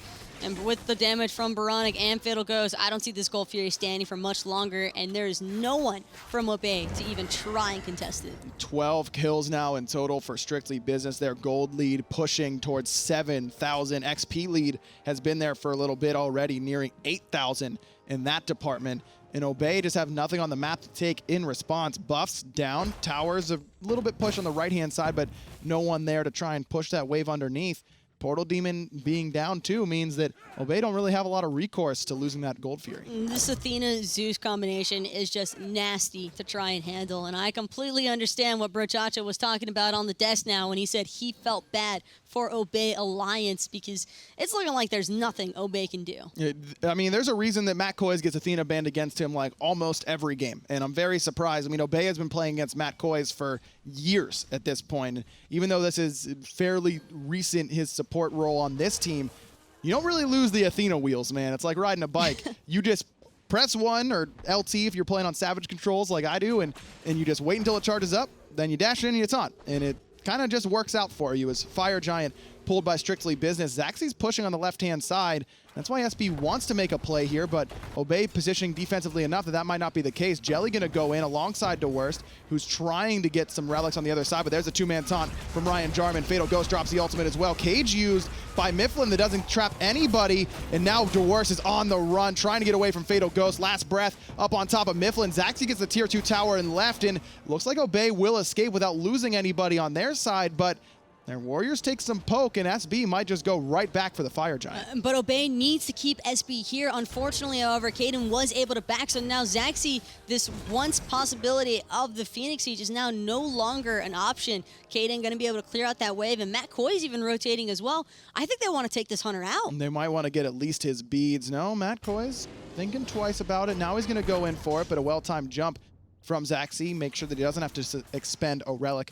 And with the damage from oBoronic and Fatal Ghost, I don't see this Gold Fury standing for much longer, and there is no one from oBe to even try and contest it. 12 kills now in total for Strictly Business. Their gold lead pushing towards 7,000. XP lead has been there for a little bit already, nearing 8,000 in that department. And oBe just have nothing on the map to take in response. Buffs down, towers a little bit push on the right-hand side, but no one there to try and push that wave underneath. Portal Demon being down too means that oBe don't really have a lot of recourse to losing that Gold Fury. This Athena-Zeus combination is just nasty to try and handle, and I completely understand what Brochacha was talking about on the desk now when he said he felt bad for oBe Alliance, because it's looking like there's nothing oBe can do. I mean, there's a reason that Matt Koiz gets Athena banned against him like almost every game, and I'm very surprised. I mean, oBe has been playing against Matt Koiz for years at this point. Even though this is fairly recent, his support role on this team, you don't really lose the Athena wheels, man. It's like riding a bike. You just press 1 or LT if you're playing on Savage controls like I do, and you just wait until it charges up, then you dash in and you taunt, and it kind of just works out for you as Fire Giant pulled by Strictly Business. Zachsy's pushing on the left-hand side. That's why SB wants to make a play here, but oBe positioning defensively enough that might not be the case. Jelly going to go in alongside Dwurst, who's trying to get some relics on the other side, but there's a two-man taunt from Ryan Jarman. Fatal Ghost drops the ultimate as well. Cage used by Myflin that doesn't trap anybody, and now Dwurst is on the run, trying to get away from Fatal Ghost. Last breath up on top of Myflin. Zachsy gets the tier 2 tower and left, and looks like oBe will escape without losing anybody on their side, but their Warriors take some poke, and SB might just go right back for the Fire Giant. But oBe needs to keep SB here. Unfortunately, however, Kaeydan was able to back, so now Zachsy, this once possibility of the Phoenix Siege, is now no longer an option. Kaeydan going to be able to clear out that wave, and Matt Koiz even rotating as well. I think they want to take this Hunter out. They might want to get at least his beads. No, Matt Koiz thinking twice about it. Now he's going to go in for it, but a well-timed jump from Zachsy. Make sure that he doesn't have to expend a relic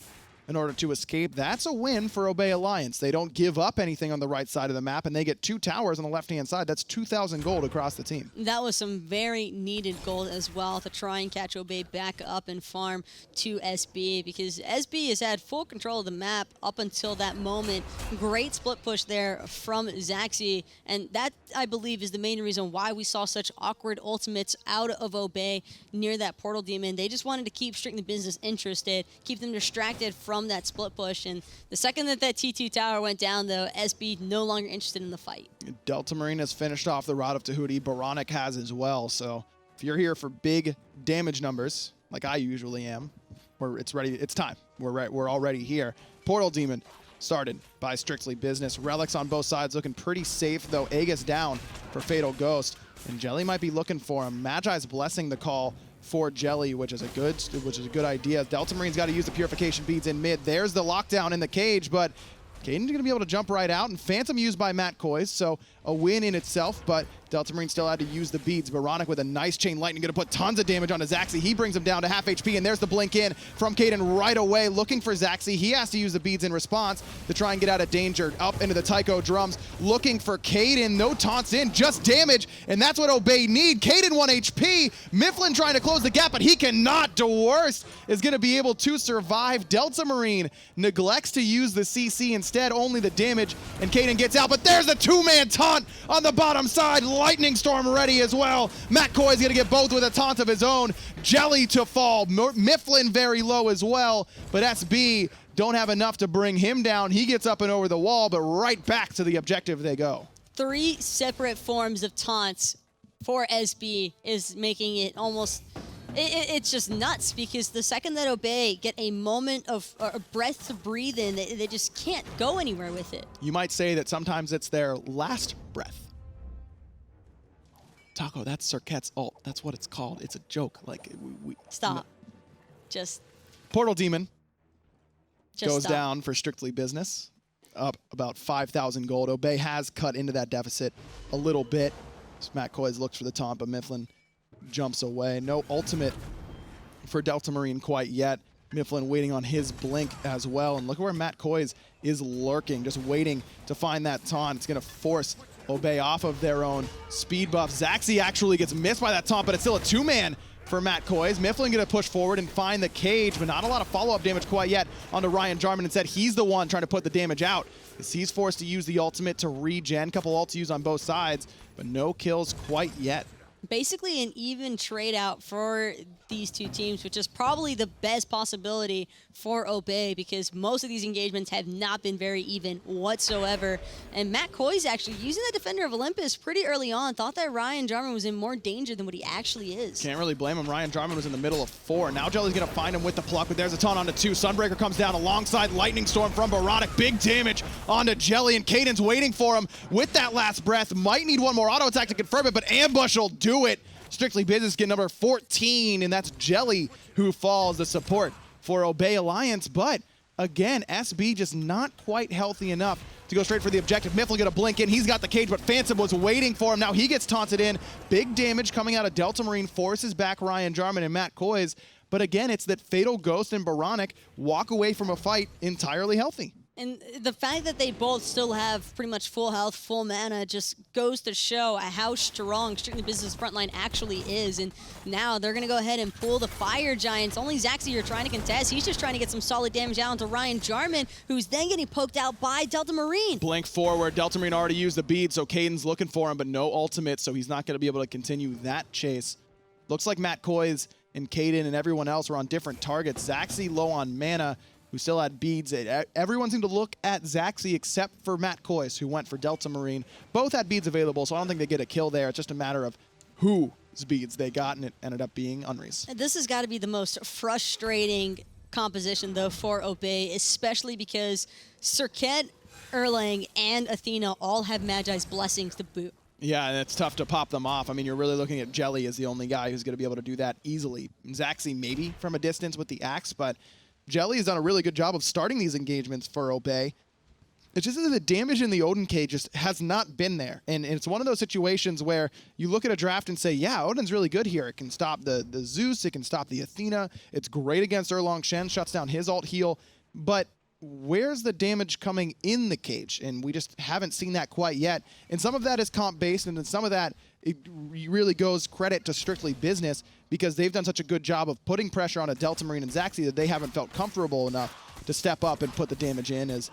in order to escape. That's a win for oBe Alliance. They don't give up anything on the right side of the map, and they get 2 towers on the left-hand side. That's 2,000 gold across the team. That was some very needed gold as well to try and catch oBe back up and farm to SB, because SB has had full control of the map up until that moment. Great split push there from Zachsy, and that, I believe, is the main reason why we saw such awkward ultimates out of oBe near that Portal Demon. They just wanted to keep Strictly Business interested, keep them distracted from that split push, and the second that T2 tower went down, though, SB no longer interested in the fight. Delta Marine has finished off the Rod of Tahuti. oBoronic has as well, so if you're here for big damage numbers, like I usually am, it's ready. It's time. We're already here. Portal Demon started by Strictly Business. Relics on both sides looking pretty safe, though. Aegis down for Fatal Ghost, and Jelly might be looking for him. Magi's blessing the call for Jelly, which is a good idea. Delta Marine's got to use the purification beads in mid. There's the lockdown in the cage, but Kaeydan's going to be able to jump right out, and Phantom used by Matt Koiz, so a win in itself, but Delta Marine still had to use the beads. oBoronic with a nice chain lightning, going to put tons of damage onto Zachsy. He brings him down to half HP, and there's the blink in from Kaeydan right away, looking for Zachsy. He has to use the beads in response to try and get out of danger. Up into the Taiko drums, looking for Kaeydan. No taunts in, just damage, and that's what oBe need. Kaeydan 1 HP. Myflin trying to close the gap, but he cannot. Dwurst is going to be able to survive. Delta Marine neglects to use the CC, instead only the damage, and Kaeydan gets out, but there's a two-man taunt on the bottom side. Lightning Storm ready as well. Matt Koiz going to get both with a taunt of his own. Jelly to fall. Myflin very low as well, but SB don't have enough to bring him down. He gets up and over the wall, but right back to the objective they go. 3 separate forms of taunts for SB is making it almost... It's just nuts, because the second that oBe get a moment of a breath to breathe in, they just can't go anywhere with it. You might say that sometimes it's their last breath. Taco, that's Serqet's ult. That's what it's called. It's a joke. Like Stop. Just Portal Demon goes stop. down for Strictly Business. Up about 5,000 gold. oBe has cut into that deficit a little bit. Matt Koiz looks for the taunt, but Myflin jumps away. No ultimate for Delta Marine quite yet. Myflin waiting on his blink as well. And look at where Matt Koiz is lurking, just waiting to find that taunt. It's going to force oBe off of their own speed buff. Zachsy actually gets missed by that taunt, but it's still a two-man for Matt Koiz. Myflin going to push forward and find the cage, but not a lot of follow-up damage quite yet onto Ryan Jarman. Instead, he's the one trying to put the damage out, as he's forced to use the ultimate to regen. Couple ults used on both sides, but no kills quite yet. Basically an even trade out for these two teams, which is probably the best possibility for Obey, because most of these engagements have not been very even whatsoever. And Matt Koiz actually using the Defender of Olympus pretty early on, thought that Ryan Jarman was in more danger than what he actually is. Can't really blame him. Ryan Jarman was in the middle of 4. Now Jelly's going to find him with the pluck, but there's a ton onto 2. Sunbreaker comes down alongside Lightning Storm from oBoronic. Big damage onto Jelly, and Kaeydan's waiting for him with that last breath. Might need one more auto attack to confirm it, but Ambush will do it. Strictly Business get number 14, and that's Jelly who falls, the support for Obey Alliance. But again, SB just not quite healthy enough to go straight for the objective. Myflin gonna blink in, he's got the cage, but Phantom was waiting for him. Now he gets taunted in. Big damage coming out of Delta Marine, forces back Ryan Jarman and Matt Koiz. But again, it's that Fatal Ghost and Oboronic walk away from a fight entirely healthy. And the fact that they both still have pretty much full health, full mana, just goes to show how strong Strictly Business frontline actually is. And now they're going to go ahead and pull the Fire Giants. Only Zachsy are trying to contest. He's just trying to get some solid damage out onto Ryan Jarman, who's then getting poked out by Delta Marine. Blink forward. Delta Marine already used the bead, so Kaeydan's looking for him, but no ultimate, so he's not going to be able to continue that chase. Looks like Matt Koiz and Kaeydan and everyone else were on different targets. Zachsy low on mana, who still had beads. Everyone seemed to look at Zachsy except for Matt Koiz, who went for Delta Marine. Both had beads available, so I don't think they get a kill there. It's just a matter of whose beads they got, and it ended up being Unre's. This has got to be the most frustrating composition, though, for Obey, especially because Serqet, Erlang, and Athena all have Magi's blessings to boot. Yeah, and it's tough to pop them off. I mean, you're really looking at Jelly as the only guy who's going to be able to do that easily. Zachsy maybe from a distance with the axe, but Jelly has done a really good job of starting these engagements for Obey. It's just that the damage in the Odin cage just has not been there. And it's one of those situations where you look at a draft and say, yeah, Odin's really good here. It can stop the Zeus, it can stop the Athena. It's great against Erlang. Shen shuts down his ult heal. But where's the damage coming in the cage? And we just haven't seen that quite yet. And some of that is comp-based, and then some of that it really goes credit to Strictly Business, because they've done such a good job of putting pressure on a Delta Marine and Zachsy that they haven't felt comfortable enough to step up and put the damage in. As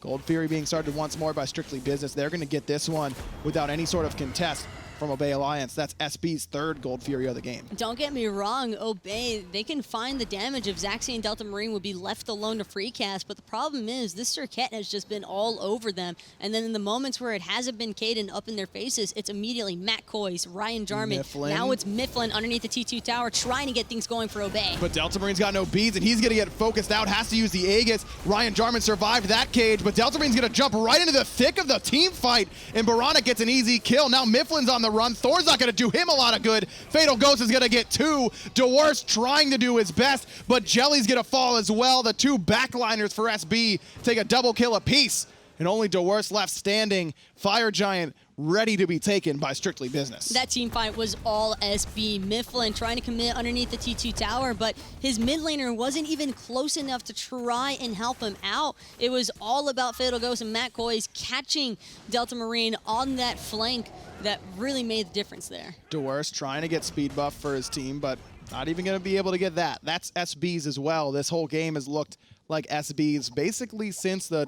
Gold Fury being started once more by Strictly Business, they're going to get this one without any sort of contest from Obey Alliance. That's SB's 3rd Gold Fury of the game. Don't get me wrong, Obey, they can find the damage if Zachsy and Delta Marine would be left alone to free cast, but the problem is this Serqet has just been all over them, and then in the moments where it hasn't been Kaeydan up in their faces, it's immediately Matt Koiz, Ryan Jarman. Myflin. Now it's Myflin underneath the T2 tower trying to get things going for Obey. But Delta Marine's got no beads, and he's going to get focused out, has to use the Aegis. Ryan Jarman survived that cage, but Delta Marine's going to jump right into the thick of the team fight, and Oboronic gets an easy kill. Now Myflin's on the run. Thor's not going to do him a lot of good. Fatal Ghost is going to get 2. Dwurst trying to do his best, but Jelly's going to fall as well. The 2 backliners for SB take a double kill apiece, and only Dwurst left standing. Fire Giant ready to be taken by Strictly Business. That team fight was all SB. Myflin trying to commit underneath the T2 tower, but his mid laner wasn't even close enough to try and help him out. It was all about Fatal Ghost and Matt Koiz catching Delta Marine on that flank that really made the difference there. Dwurst trying to get speed buff for his team, but not even going to be able to get that. That's SB's as well. This whole game has looked like SB's basically since the,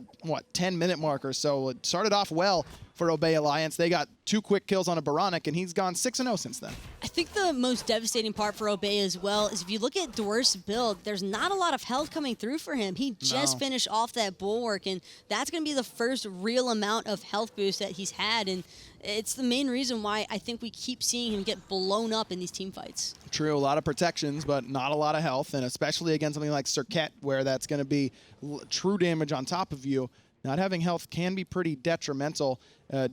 10-minute mark or so. It started off well for Obey Alliance. They got 2 quick kills on oBoronic, and he's gone 6-0 since then. I think the most devastating part for Obey as well is if you look at Dwurst's build, there's not a lot of health coming through for him. He just finished off that bulwark, and that's going to be the first real amount of health boost that he's had, and it's the main reason why I think we keep seeing him get blown up in these team fights. True, a lot of protections, but not a lot of health, and especially against something like Serqet, where that's going to be true damage on top of you. Not having health can be pretty detrimental.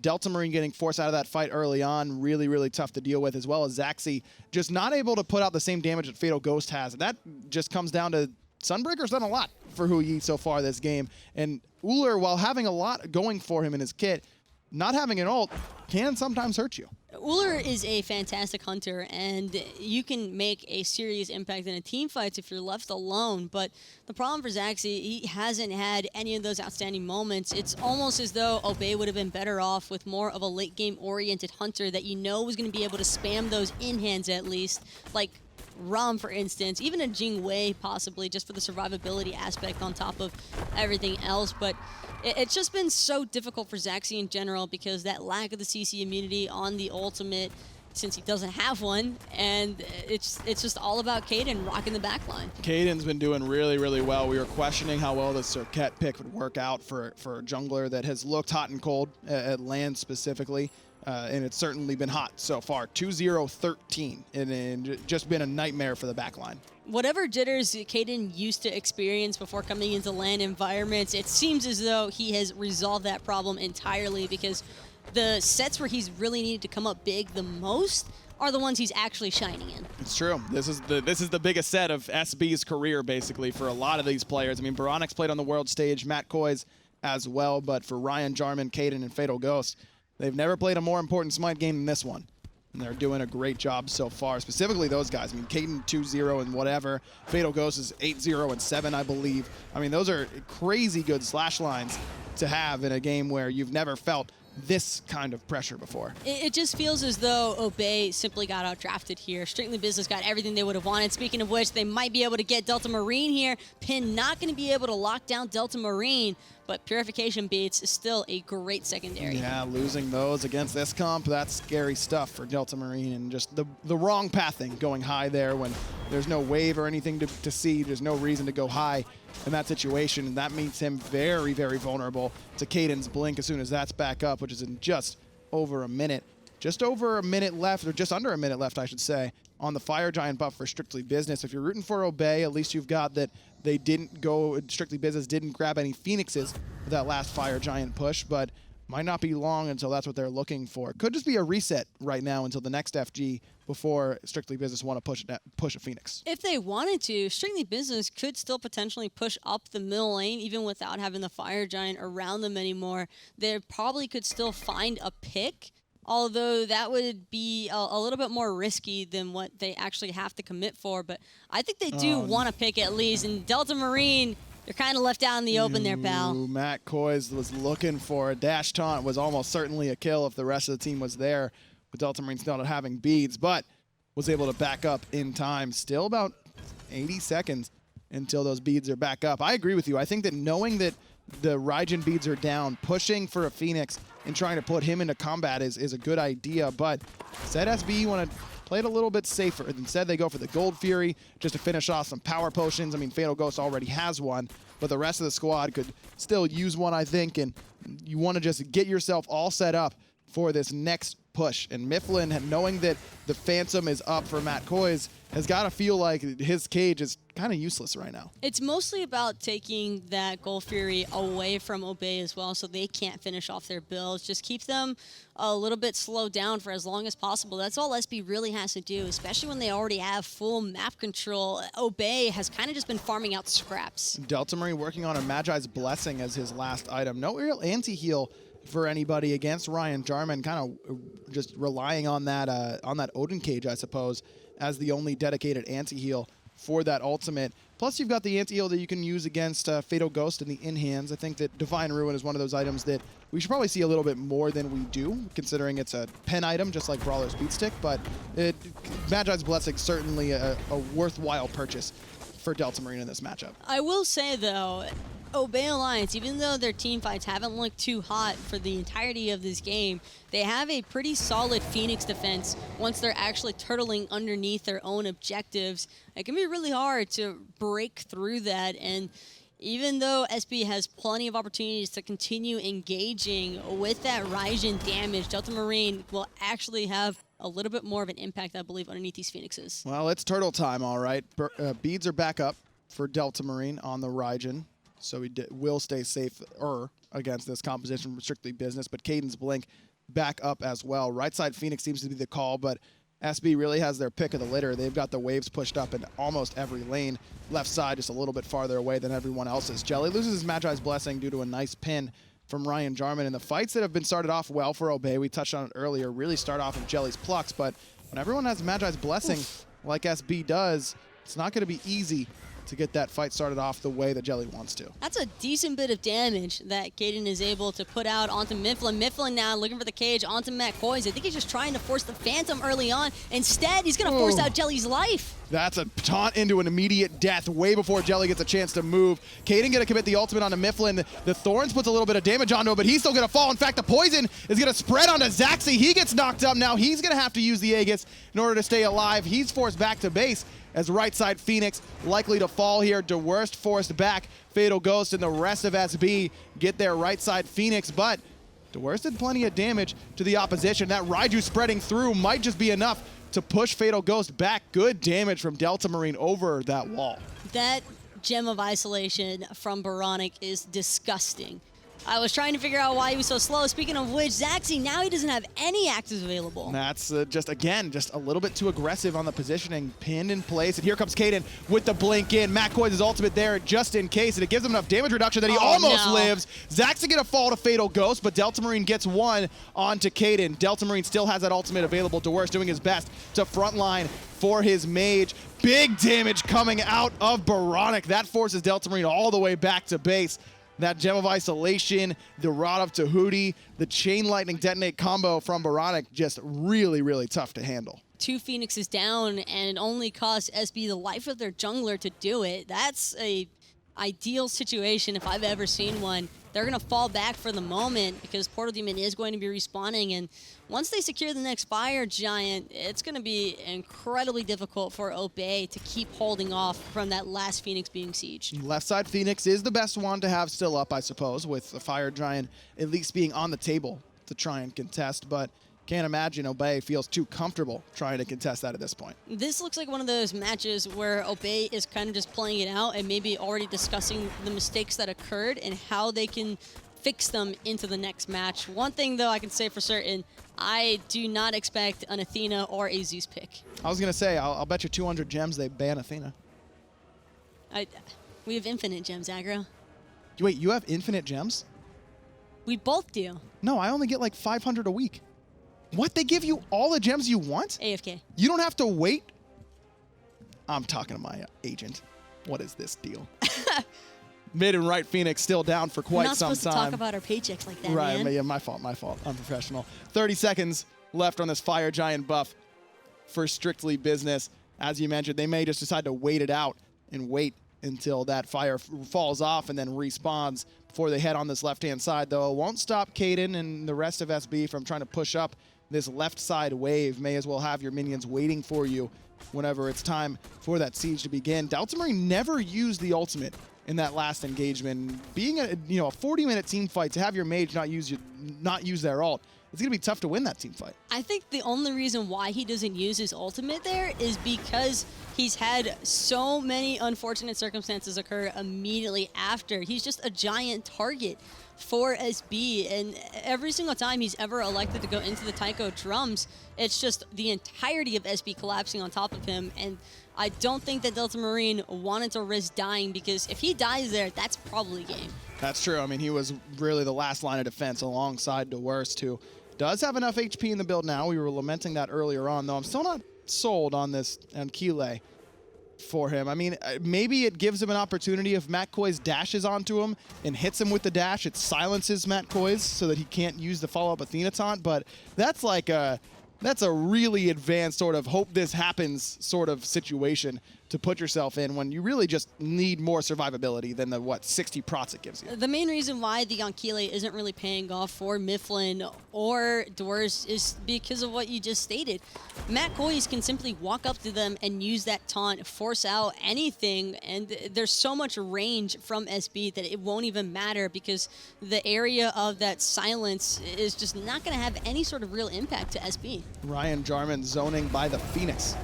Delta Marine getting forced out of that fight early on, really, really tough to deal with, as well as Zachsy just not able to put out the same damage that Fatal Ghost has. That just comes down to Sunbreaker's done a lot for Hui so far this game. And Ullr, while having a lot going for him in his kit, not having an ult can sometimes hurt you. Ullr is a fantastic hunter, and you can make a serious impact in a team fight if you're left alone. But the problem for Zachsy, he hasn't had any of those outstanding moments. It's almost as though Obey would have been better off with more of a late-game oriented hunter that you know was going to be able to spam those in-hands at least, like Rum, for instance, even a Jing Wei possibly, just for the survivability aspect on top of everything else. But it's just been so difficult for Zachsy in general because that lack of the CC immunity on the ultimate, since he doesn't have one, and it's just all about Kaeydan rocking the backline. Kaeydan's been doing really, really well. We were questioning how well the Serqet pick would work out for a jungler that has looked hot and cold at land specifically. And it's certainly been hot so far. 2-0-13, and just been a nightmare for the backline. Whatever jitters Kaeydan used to experience before coming into LAN environments, it seems as though he has resolved that problem entirely, because the sets where he's really needed to come up big the most are the ones he's actually shining in. It's true. This is the biggest set of SB's career, basically, for a lot of these players. I mean, Oboronic's played on the world stage, Matt Koiz as well, but for Ryan, Jarman, Kaeydan, and Fatal Ghost, they've never played a more important Smite game than this one. And they're doing a great job so far, specifically those guys. I mean, Kaeydan 2-0 and whatever. Fatal Ghost is 8-0 and 7, I believe. I mean, those are crazy good slash lines to have in a game where you've never felt this kind of pressure before. It just feels as though Obey simply got outdrafted here. Strictly Business got everything they would have wanted. Speaking of which, they might be able to get Delta Marine here. Pin not going to be able to lock down Delta Marine, but Purification Beats is still a great secondary. Yeah, losing those against this comp, that's scary stuff for Delta Marine, and just the wrong pathing going high there when there's no wave or anything to see. There's no reason to go high in that situation, and that makes him very, very vulnerable to Kaeydan's blink as soon as that's back up, which is in just over a minute. Just over a minute left, or just under a minute left, I should say, on the Fire Giant buff for Strictly Business. If you're rooting for Obey, at least you've got that they didn't go, Strictly Business didn't grab any Phoenixes with that last Fire Giant push, but might not be long until that's what they're looking for. Could just be a reset right now until the next FG before Strictly Business want to push a Phoenix. If they wanted to, Strictly Business could still potentially push up the middle lane even without having the Fire Giant around them anymore. They probably could still find a pick, although that would be a little bit more risky than what they actually have to commit for. But I think they do want to pick at least. And Delta Marine, they're kind of left out in the open there, pal. Matt Koiz was looking for a dash taunt. Was almost certainly a kill if the rest of the team was there, with Delta Marine still not having beads, but was able to back up in time. Still about 80 seconds until those beads are back up. I agree with you. I think that knowing that the Raijin beads are down, pushing for a Phoenix and trying to put him into combat is a good idea, but said SB want to play it a little bit safer. Instead, they go for the Gold Fury just to finish off some power potions. I mean, Fatal Ghost already has one, but the rest of the squad could still use one, I think, and you want to just get yourself all set up for this next push. And Myflin, knowing that the Phantom is up for Matt Koiz, has got to feel like his cage is kind of useless right now. It's mostly about taking that Gold Fury away from Obey as well, so they can't finish off their builds. Just keep them a little bit slowed down for as long as possible. That's all SB really has to do, especially when they already have full map control. Obey has kind of just been farming out scraps. Delta Marine working on a Magi's Blessing as his last item. No real anti-heal for anybody against Ryan. Jarman kind of just relying on that Odin cage, I suppose, as the only dedicated anti-heal for that ultimate. Plus, you've got the anti-heal that you can use against Fatal Ghost in the in-hands. I think that Divine Ruin is one of those items that we should probably see a little bit more than we do, considering it's a pen item, just like Brawler's Beatstick, but Magi's Blessing certainly a worthwhile purchase for Delta Marine in this matchup. I will say, though, Obey Alliance, even though their team fights haven't looked too hot for the entirety of this game, they have a pretty solid Phoenix defense once they're actually turtling underneath their own objectives. It can be really hard to break through that, and even though SB has plenty of opportunities to continue engaging with that Raijin damage, Delta Marine will actually have a little bit more of an impact, I believe, underneath these Phoenixes. Well, it's turtle time, all right. Beads are back up for Delta Marine on the Raijin, so he will stay safer against this composition from Strictly Business, but Kaeydan's Blink back up as well. Right side Phoenix seems to be the call, but SB really has their pick of the litter. They've got the waves pushed up in almost every lane. Left side just a little bit farther away than everyone else's. Jelly loses his Magi's Blessing due to a nice pin from Ryan Jarman. And the fights that have been started off well for Obey, we touched on it earlier, really start off with Jelly's Plucks, but when everyone has Magi's Blessing, like SB does, it's not going to be easy to get that fight started off the way that Jelly wants to. That's a decent bit of damage that Kaeydan is able to put out onto Myflin. Myflin now looking for the cage onto Koiz. I think he's just trying to force the Phantom early on. Instead, he's going to force out Jelly's life. That's a taunt into an immediate death way before Jelly gets a chance to move. Kaeydan going to commit the ultimate onto Myflin. The Thorns puts a little bit of damage onto him, but he's still going to fall. In fact, the poison is going to spread onto Zachsy. He gets knocked up now. He's going to have to use the Aegis in order to stay alive. He's forced back to base as right side Phoenix likely to fall here. Dwurst forced back. Fatal Ghost and the rest of SB get their right side Phoenix, but Dwurst did plenty of damage to the opposition. That Raijin spreading through might just be enough to push Fatal Ghost back. Good damage from Delta Marine over that wall. That Gem of Isolation from oBoronic is disgusting. I was trying to figure out why he was so slow. Speaking of which, Zachsy, now he doesn't have any actives available. And that's just a little bit too aggressive on the positioning. Pinned in place, and here comes Kaeydan with the blink in. Koiz's ultimate there just in case, and it gives him enough damage reduction that he almost lives. Zachsy gonna fall to Fatal Ghost, but Delta Marine gets one onto Kaeydan. Delta Marine still has that ultimate available. Dwurst doing his best to frontline for his mage. Big damage coming out of oBoronic. That forces Delta Marine all the way back to base. That Gem of Isolation, the Rod of Tahuti, the Chain Lightning Detonate combo from oBoronic, just really, really tough to handle. 2 Phoenixes down, and it only costs SB the life of their jungler to do it. That's a ideal situation if I've ever seen one. They're going to fall back for the moment because Portal Demon is going to be respawning, and once they secure the next Fire Giant, it's going to be incredibly difficult for Obey to keep holding off from that last Phoenix being sieged. Left side Phoenix is the best one to have still up, I suppose, with the Fire Giant at least being on the table to try and contest, but can't imagine Obey feels too comfortable trying to contest that at this point. This looks like one of those matches where Obey is kind of just playing it out and maybe already discussing the mistakes that occurred and how they can fix them into the next match. One thing, though, I can say for certain, I do not expect an Athena or a Zeus pick. I was going to say, I'll bet you 200 gems they ban Athena. We have infinite gems, aggro. Wait, you have infinite gems? We both do. No, I only get like 500 a week. What? They give you all the gems you want? AFK. You don't have to wait? I'm talking to my agent. What is this deal? Mid and right Phoenix still down for quite some time. We're not supposed to talk about our paychecks like that, right, man. Yeah, my fault. Unprofessional. 30 seconds left on this Fire Giant buff for strictly business. As you mentioned, they may just decide to wait it out and wait until that fire falls off and then respawns before they head on this left-hand side, though. It won't stop Kaeydan and the rest of SB from trying to push up this left side wave. May as well have your minions waiting for you whenever it's time for that siege to begin. Delta Marine never used the ultimate in that last engagement. Being a 40-minute team fight, to have your mage not use their ult, it's going to be tough to win that team fight. I think the only reason why he doesn't use his ultimate there is because he's had so many unfortunate circumstances occur immediately after. He's just a giant target for SB, and every single time he's ever elected to go into the Taiko drums, it's just the entirety of SB collapsing on top of him, and I don't think that Delta Marine wanted to risk dying, because if he dies there, that's probably game. That's true. I mean, he was really the last line of defense alongside Dwurst, who does have enough HP in the build now. We were lamenting that earlier on, though. I'm still not sold on this Chulainn for him. I mean, maybe it gives him an opportunity if Koiz dashes onto him and hits him with the dash. It silences Koiz so that he can't use the follow-up Athena taunt, but that's like that's a really advanced sort of hope this happens sort of situation to put yourself in when you really just need more survivability than the, 60 prots it gives you. The main reason why the Chulainn isn't really paying off for Myflin or Dwurst is because of what you just stated. Koiz can simply walk up to them and use that taunt, force out anything, and there's so much range from SB that it won't even matter, because the area of that silence is just not going to have any sort of real impact to SB. Jarman zoning by the Phoenix.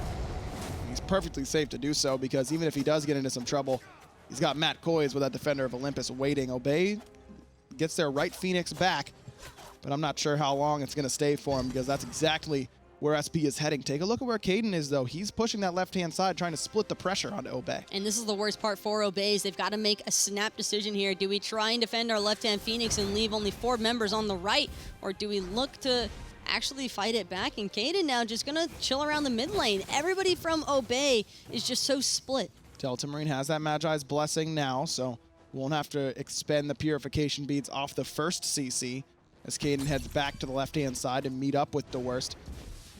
He's perfectly safe to do so, because even if he does get into some trouble, he's got Koiz with that Defender of Olympus waiting. Obey gets their right Phoenix back, but I'm not sure how long it's going to stay for him, because that's exactly where SB is heading. Take a look at where Kaeydan is, though. He's pushing that left-hand side, trying to split the pressure onto Obey. And this is the worst part for Obeys. They've got to make a snap decision here. Do we try and defend our left-hand Phoenix and leave only 4 members on the right, or do we look to actually fight it back? And Kaeydan now just going to chill around the mid lane. Everybody from Obey is just so split. Delta Marine has that Magi's Blessing now, so won't have to expend the Purification Beads off the first CC as Kaeydan heads back to the left-hand side to meet up with Dwurst.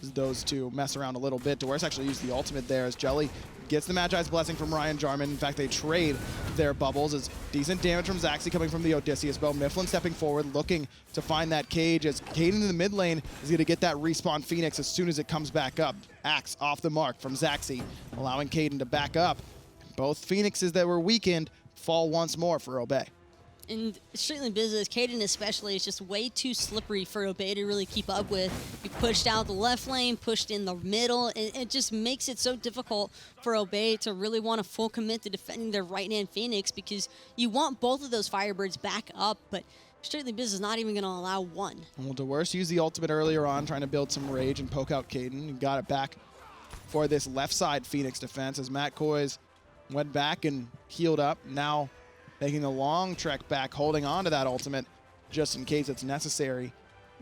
Those two mess around a little bit. Dwurst actually used the ultimate there as Jelly gets the Magi's Blessing from Ryan Jarman. In fact, they trade their bubbles as decent damage from Zachsy coming from the Odysseus bow. Myflin stepping forward, looking to find that cage as Kaeydan in the mid lane is going to get that respawn Phoenix as soon as it comes back up. Axe off the mark from Zachsy, allowing Kaeydan to back up. Both Phoenixes that were weakened fall once more for Obey. And Strictly Business, Kaeydan especially, is just way too slippery for Obey to really keep up with. He pushed out the left lane, pushed in the middle, and it just makes it so difficult for Obey to really want to full commit to defending their right-hand Phoenix because you want both of those Firebirds back up, but Strictly Business is not even going to allow one. Well, Dwurst used the ultimate earlier on, trying to build some rage and poke out Kaeydan. He got it back for this left side Phoenix defense as Matt Koiz went back and healed up. Now making the long trek back, holding on to that ultimate just in case it's necessary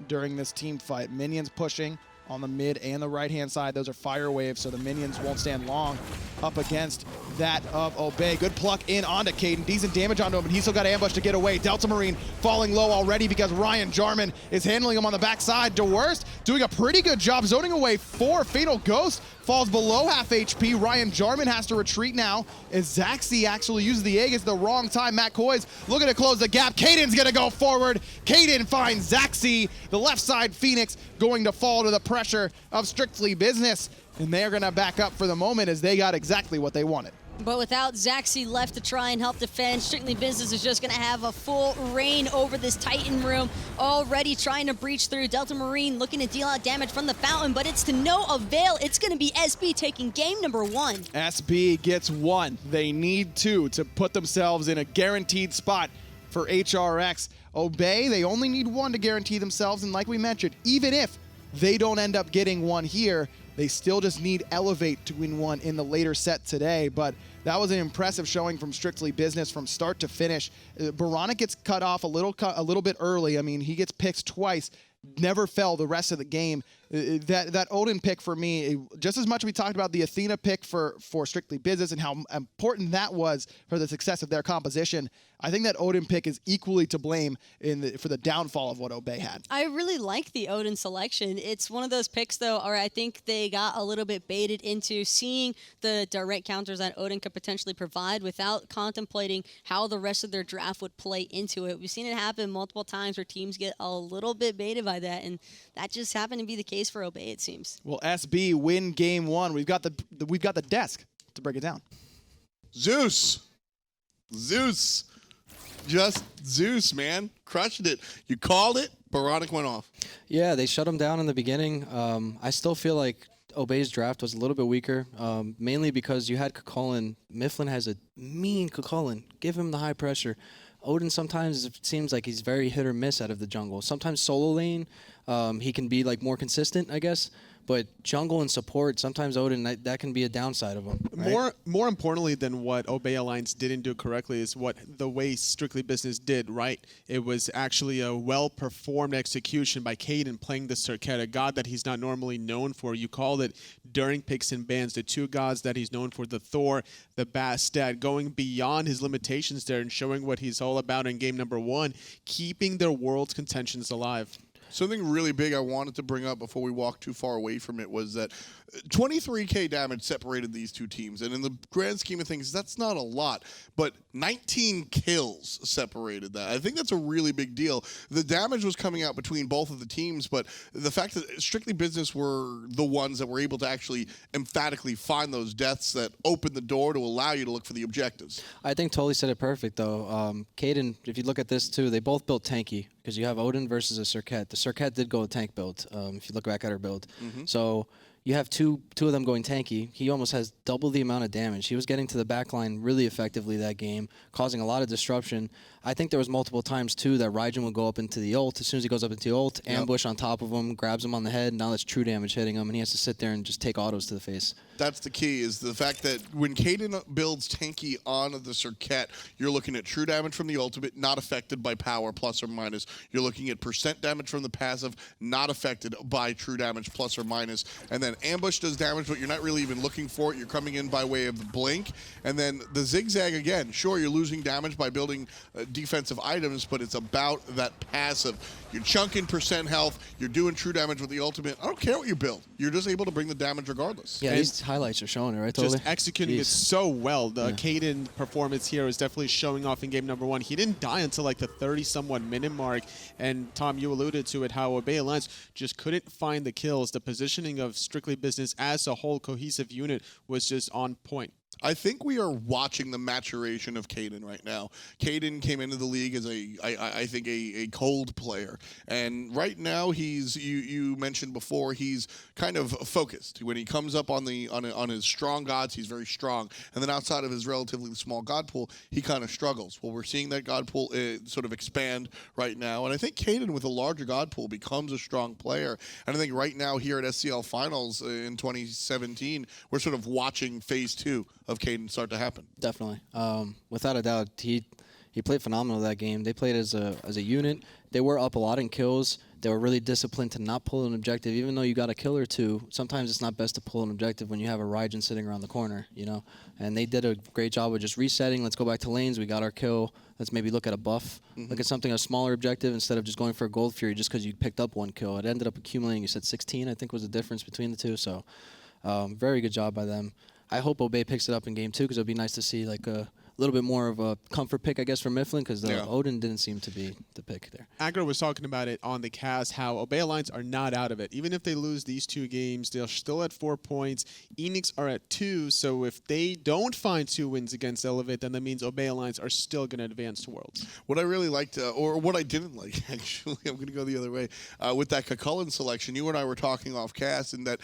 during this team fight. Minions pushing on the mid and the right-hand side. Those are fire waves, so the minions won't stand long up against that of Obey. Good pluck in onto Kaeydan. Decent damage onto him, but he's still got ambush to get away. Delta Marine falling low already because Ryan Jarman is handling him on the backside. Dwurst doing a pretty good job zoning away 4. Fatal Ghost falls below half HP. Ryan Jarman has to retreat now as Zachsy actually uses the egg. It's the wrong time. Matt Koiz looking to close the gap. Kaeydan's going to go forward. Kaeydan finds Zachsy. The left side Phoenix going to fall to the pressure of Strictly Business. And they're going to back up for the moment as they got exactly what they wanted. But without Zachsy left to try and help defend, Strictly Business is just going to have a full reign over this Titan room, already trying to breach through. Delta Marine looking to deal out damage from the fountain, but it's to no avail. It's going to be SB taking game number 1. SB gets 1. They need 2 to put themselves in a guaranteed spot for HRX. Obey, they only need 1 to guarantee themselves, and like we mentioned, even if they don't end up getting 1 here, they still just need Elevate to win 1 in the later set today. But that was an impressive showing from Strictly Business from start to finish. oBoronic gets cut off a little bit early. I mean, he gets picked twice, never fell the rest of the game. That Odin pick for me, just as much as we talked about the Athena pick for Strictly Business and how important that was for the success of their composition, I think that Odin pick is equally to blame for the downfall of what Obey had. I really like the Odin selection. It's one of those picks, though, or I think they got a little bit baited into seeing the direct counters that Odin could potentially provide without contemplating how the rest of their draft would play into it. We've seen it happen multiple times where teams get a little bit baited by that, and that just happened to be the case for Obey, it seems. Will SB win game 1? We've got the desk to break it down. Zeus. Just Zeus, man. Crushed it. You called it. oBoronic went off. Yeah, they shut him down in the beginning. I still feel like Obey's draft was a little bit weaker, mainly because you had Chulainn. Myflin has a mean Chulainn. Give him the high pressure. Odin sometimes it seems like he's very hit or miss out of the jungle. Sometimes solo lane, he can be like more consistent, I guess. But jungle and support, sometimes Odin, that can be a downside of him. Right? More importantly than what Obey Alliance didn't do correctly is what the way Strictly Business did, right? It was actually a well-performed execution by Kaeydan playing the Serqet, a god that he's not normally known for. You called it during picks and bans, the 2 gods that he's known for, the Thor, the Bastet, going beyond his limitations there and showing what he's all about in game number 1, keeping their world's contentions alive. Something really big I wanted to bring up before we walk too far away from it was that 23k damage separated these two teams. And in the grand scheme of things, that's not a lot. But 19 kills separated that. I think that's a really big deal. The damage was coming out between both of the teams, but the fact that Strictly Business were the ones that were able to actually emphatically find those deaths that opened the door to allow you to look for the objectives. I think Tolly said it perfect, though. Kaeydan, if you look at this, too, they both built tanky because you have Odin versus a Serqet. The Serqet did go a tank build, if you look back at her build. So you have two of them going tanky. He almost has double the amount of damage. He was getting to the back line really effectively that game, causing a lot of disruption. I think there was multiple times, too, that Raijin would go up into the ult. As soon as he goes up into the ult, ambush on top of him, grabs him on the head. Now that's true damage hitting him, and he has to sit there and just take autos to the face. That's the key, is the fact that when Kaeydan builds tanky on the Serqet, you're looking at true damage from the ultimate, not affected by power, plus or minus. You're looking at percent damage from the passive, not affected by true damage, plus or minus. And then ambush does damage, but you're not really even looking for it. You're coming in by way of the blink. And then the zigzag, again, sure, you're losing damage by building defensive items, but it's about that passive. You're chunking percent health. You're doing true damage with the ultimate. I don't care what you build. You're just able to bring the damage regardless. Yeah, these highlights are showing it, right, Totally? Just executing it so well. The Kaeydan performance here is definitely showing off in game number 1. He didn't die until like the 30-somewhat minute mark. And Tom, you alluded to it, how oBe Alliance just couldn't find the kills. The positioning of Strictly Business as a whole cohesive unit was just on point. I think we are watching the maturation of Kaeydan right now. Kaeydan came into the league as I think a cold player, and right now he's you mentioned before, he's kind of focused. When he comes up on his strong gods, he's very strong, and then outside of his relatively small god pool, he kind of struggles. Well, we're seeing that god pool sort of expand right now, and I think Kaeydan with a larger god pool becomes a strong player. And I think right now here at SCL Finals in 2017, we're sort of watching phase 2 of Kaeydan start to happen. Definitely. Without a doubt, he played phenomenal that game. They played as a unit. They were up a lot in kills. They were really disciplined to not pull an objective. Even though you got a kill or two, sometimes it's not best to pull an objective when you have a Raijin sitting around the corner, you know? And they did a great job of just resetting. Let's go back to lanes. We got our kill. Let's maybe look at a buff. Look at something, a smaller objective, instead of just going for a Gold Fury just because you picked up one kill. It ended up accumulating, you said 16, I think was the difference between the two. So very good job by them. I hope oBe picks it up in game 2 because it would be nice to see like a little bit more of a comfort pick, I guess, for Myflin because Odin didn't seem to be the pick there. Agro was talking about it on the cast, how oBe Alliance are not out of it. Even if they lose these 2 games, they're still at 4 points. Enix are at 2, so if they don't find 2 wins against Elevate, then that means oBe Alliance are still going to advance to Worlds. What I really liked, or what I didn't like, actually, I'm going to go the other way, with that Chulainn selection, you and I were talking off cast, and that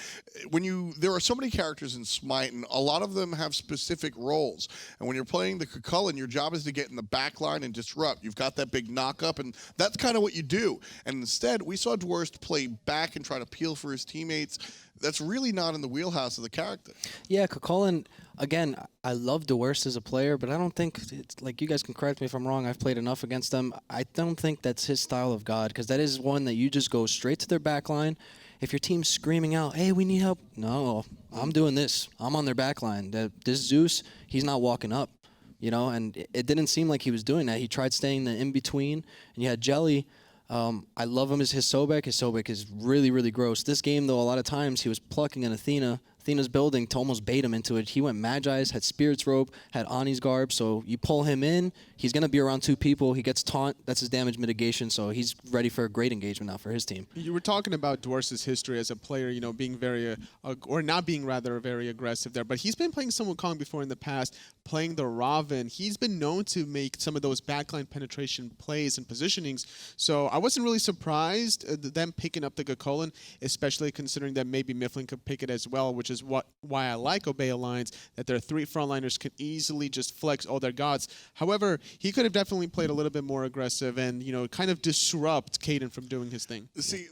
there are so many characters in Smite, and a lot of them have specific roles. And when you're playing the Chulainn, your job is to get in the back line and disrupt. You've got that big knock-up, and that's kind of what you do. And instead, we saw Dwurst play back and try to peel for his teammates. That's really not in the wheelhouse of the character. Yeah, Chulainn, again, I love Dwurst as a player, but I don't think, like, you guys can correct me if I'm wrong, I've played enough against them. I don't think that's his style of God, because that is one that you just go straight to their back line. If your team's screaming out, hey, we need help, no, I'm doing this. I'm on their back line. This Zeus, he's not walking up. You know, and it didn't seem like he was doing that. He tried staying the in-between. And you had Jelly. I love him as his Sobek. His Sobek is really, really gross. This game, though, a lot of times he was plucking an Athena. Athena's building to almost bait him into it. He went Magi's, had Spirit's Robe, had Ani's Garb. So you pull him in, he's going to be around 2 people. He gets taunt. That's his damage mitigation. So he's ready for a great engagement now for his team. You were talking about Dwurst's history as a player, you know, being very, or not being rather very aggressive there. But he's been playing Sun Wukong before in the past, playing the Raven. He's been known to make some of those backline penetration plays and positionings. So I wasn't really surprised them picking up the Chulainn, especially considering that maybe Myflin could pick it as well, which is why I like oBe Alliance, that their 3 frontliners can easily just flex all their gods. However, he could have definitely played a little bit more aggressive and, you know, kind of disrupt Kaeydan from doing his thing. See,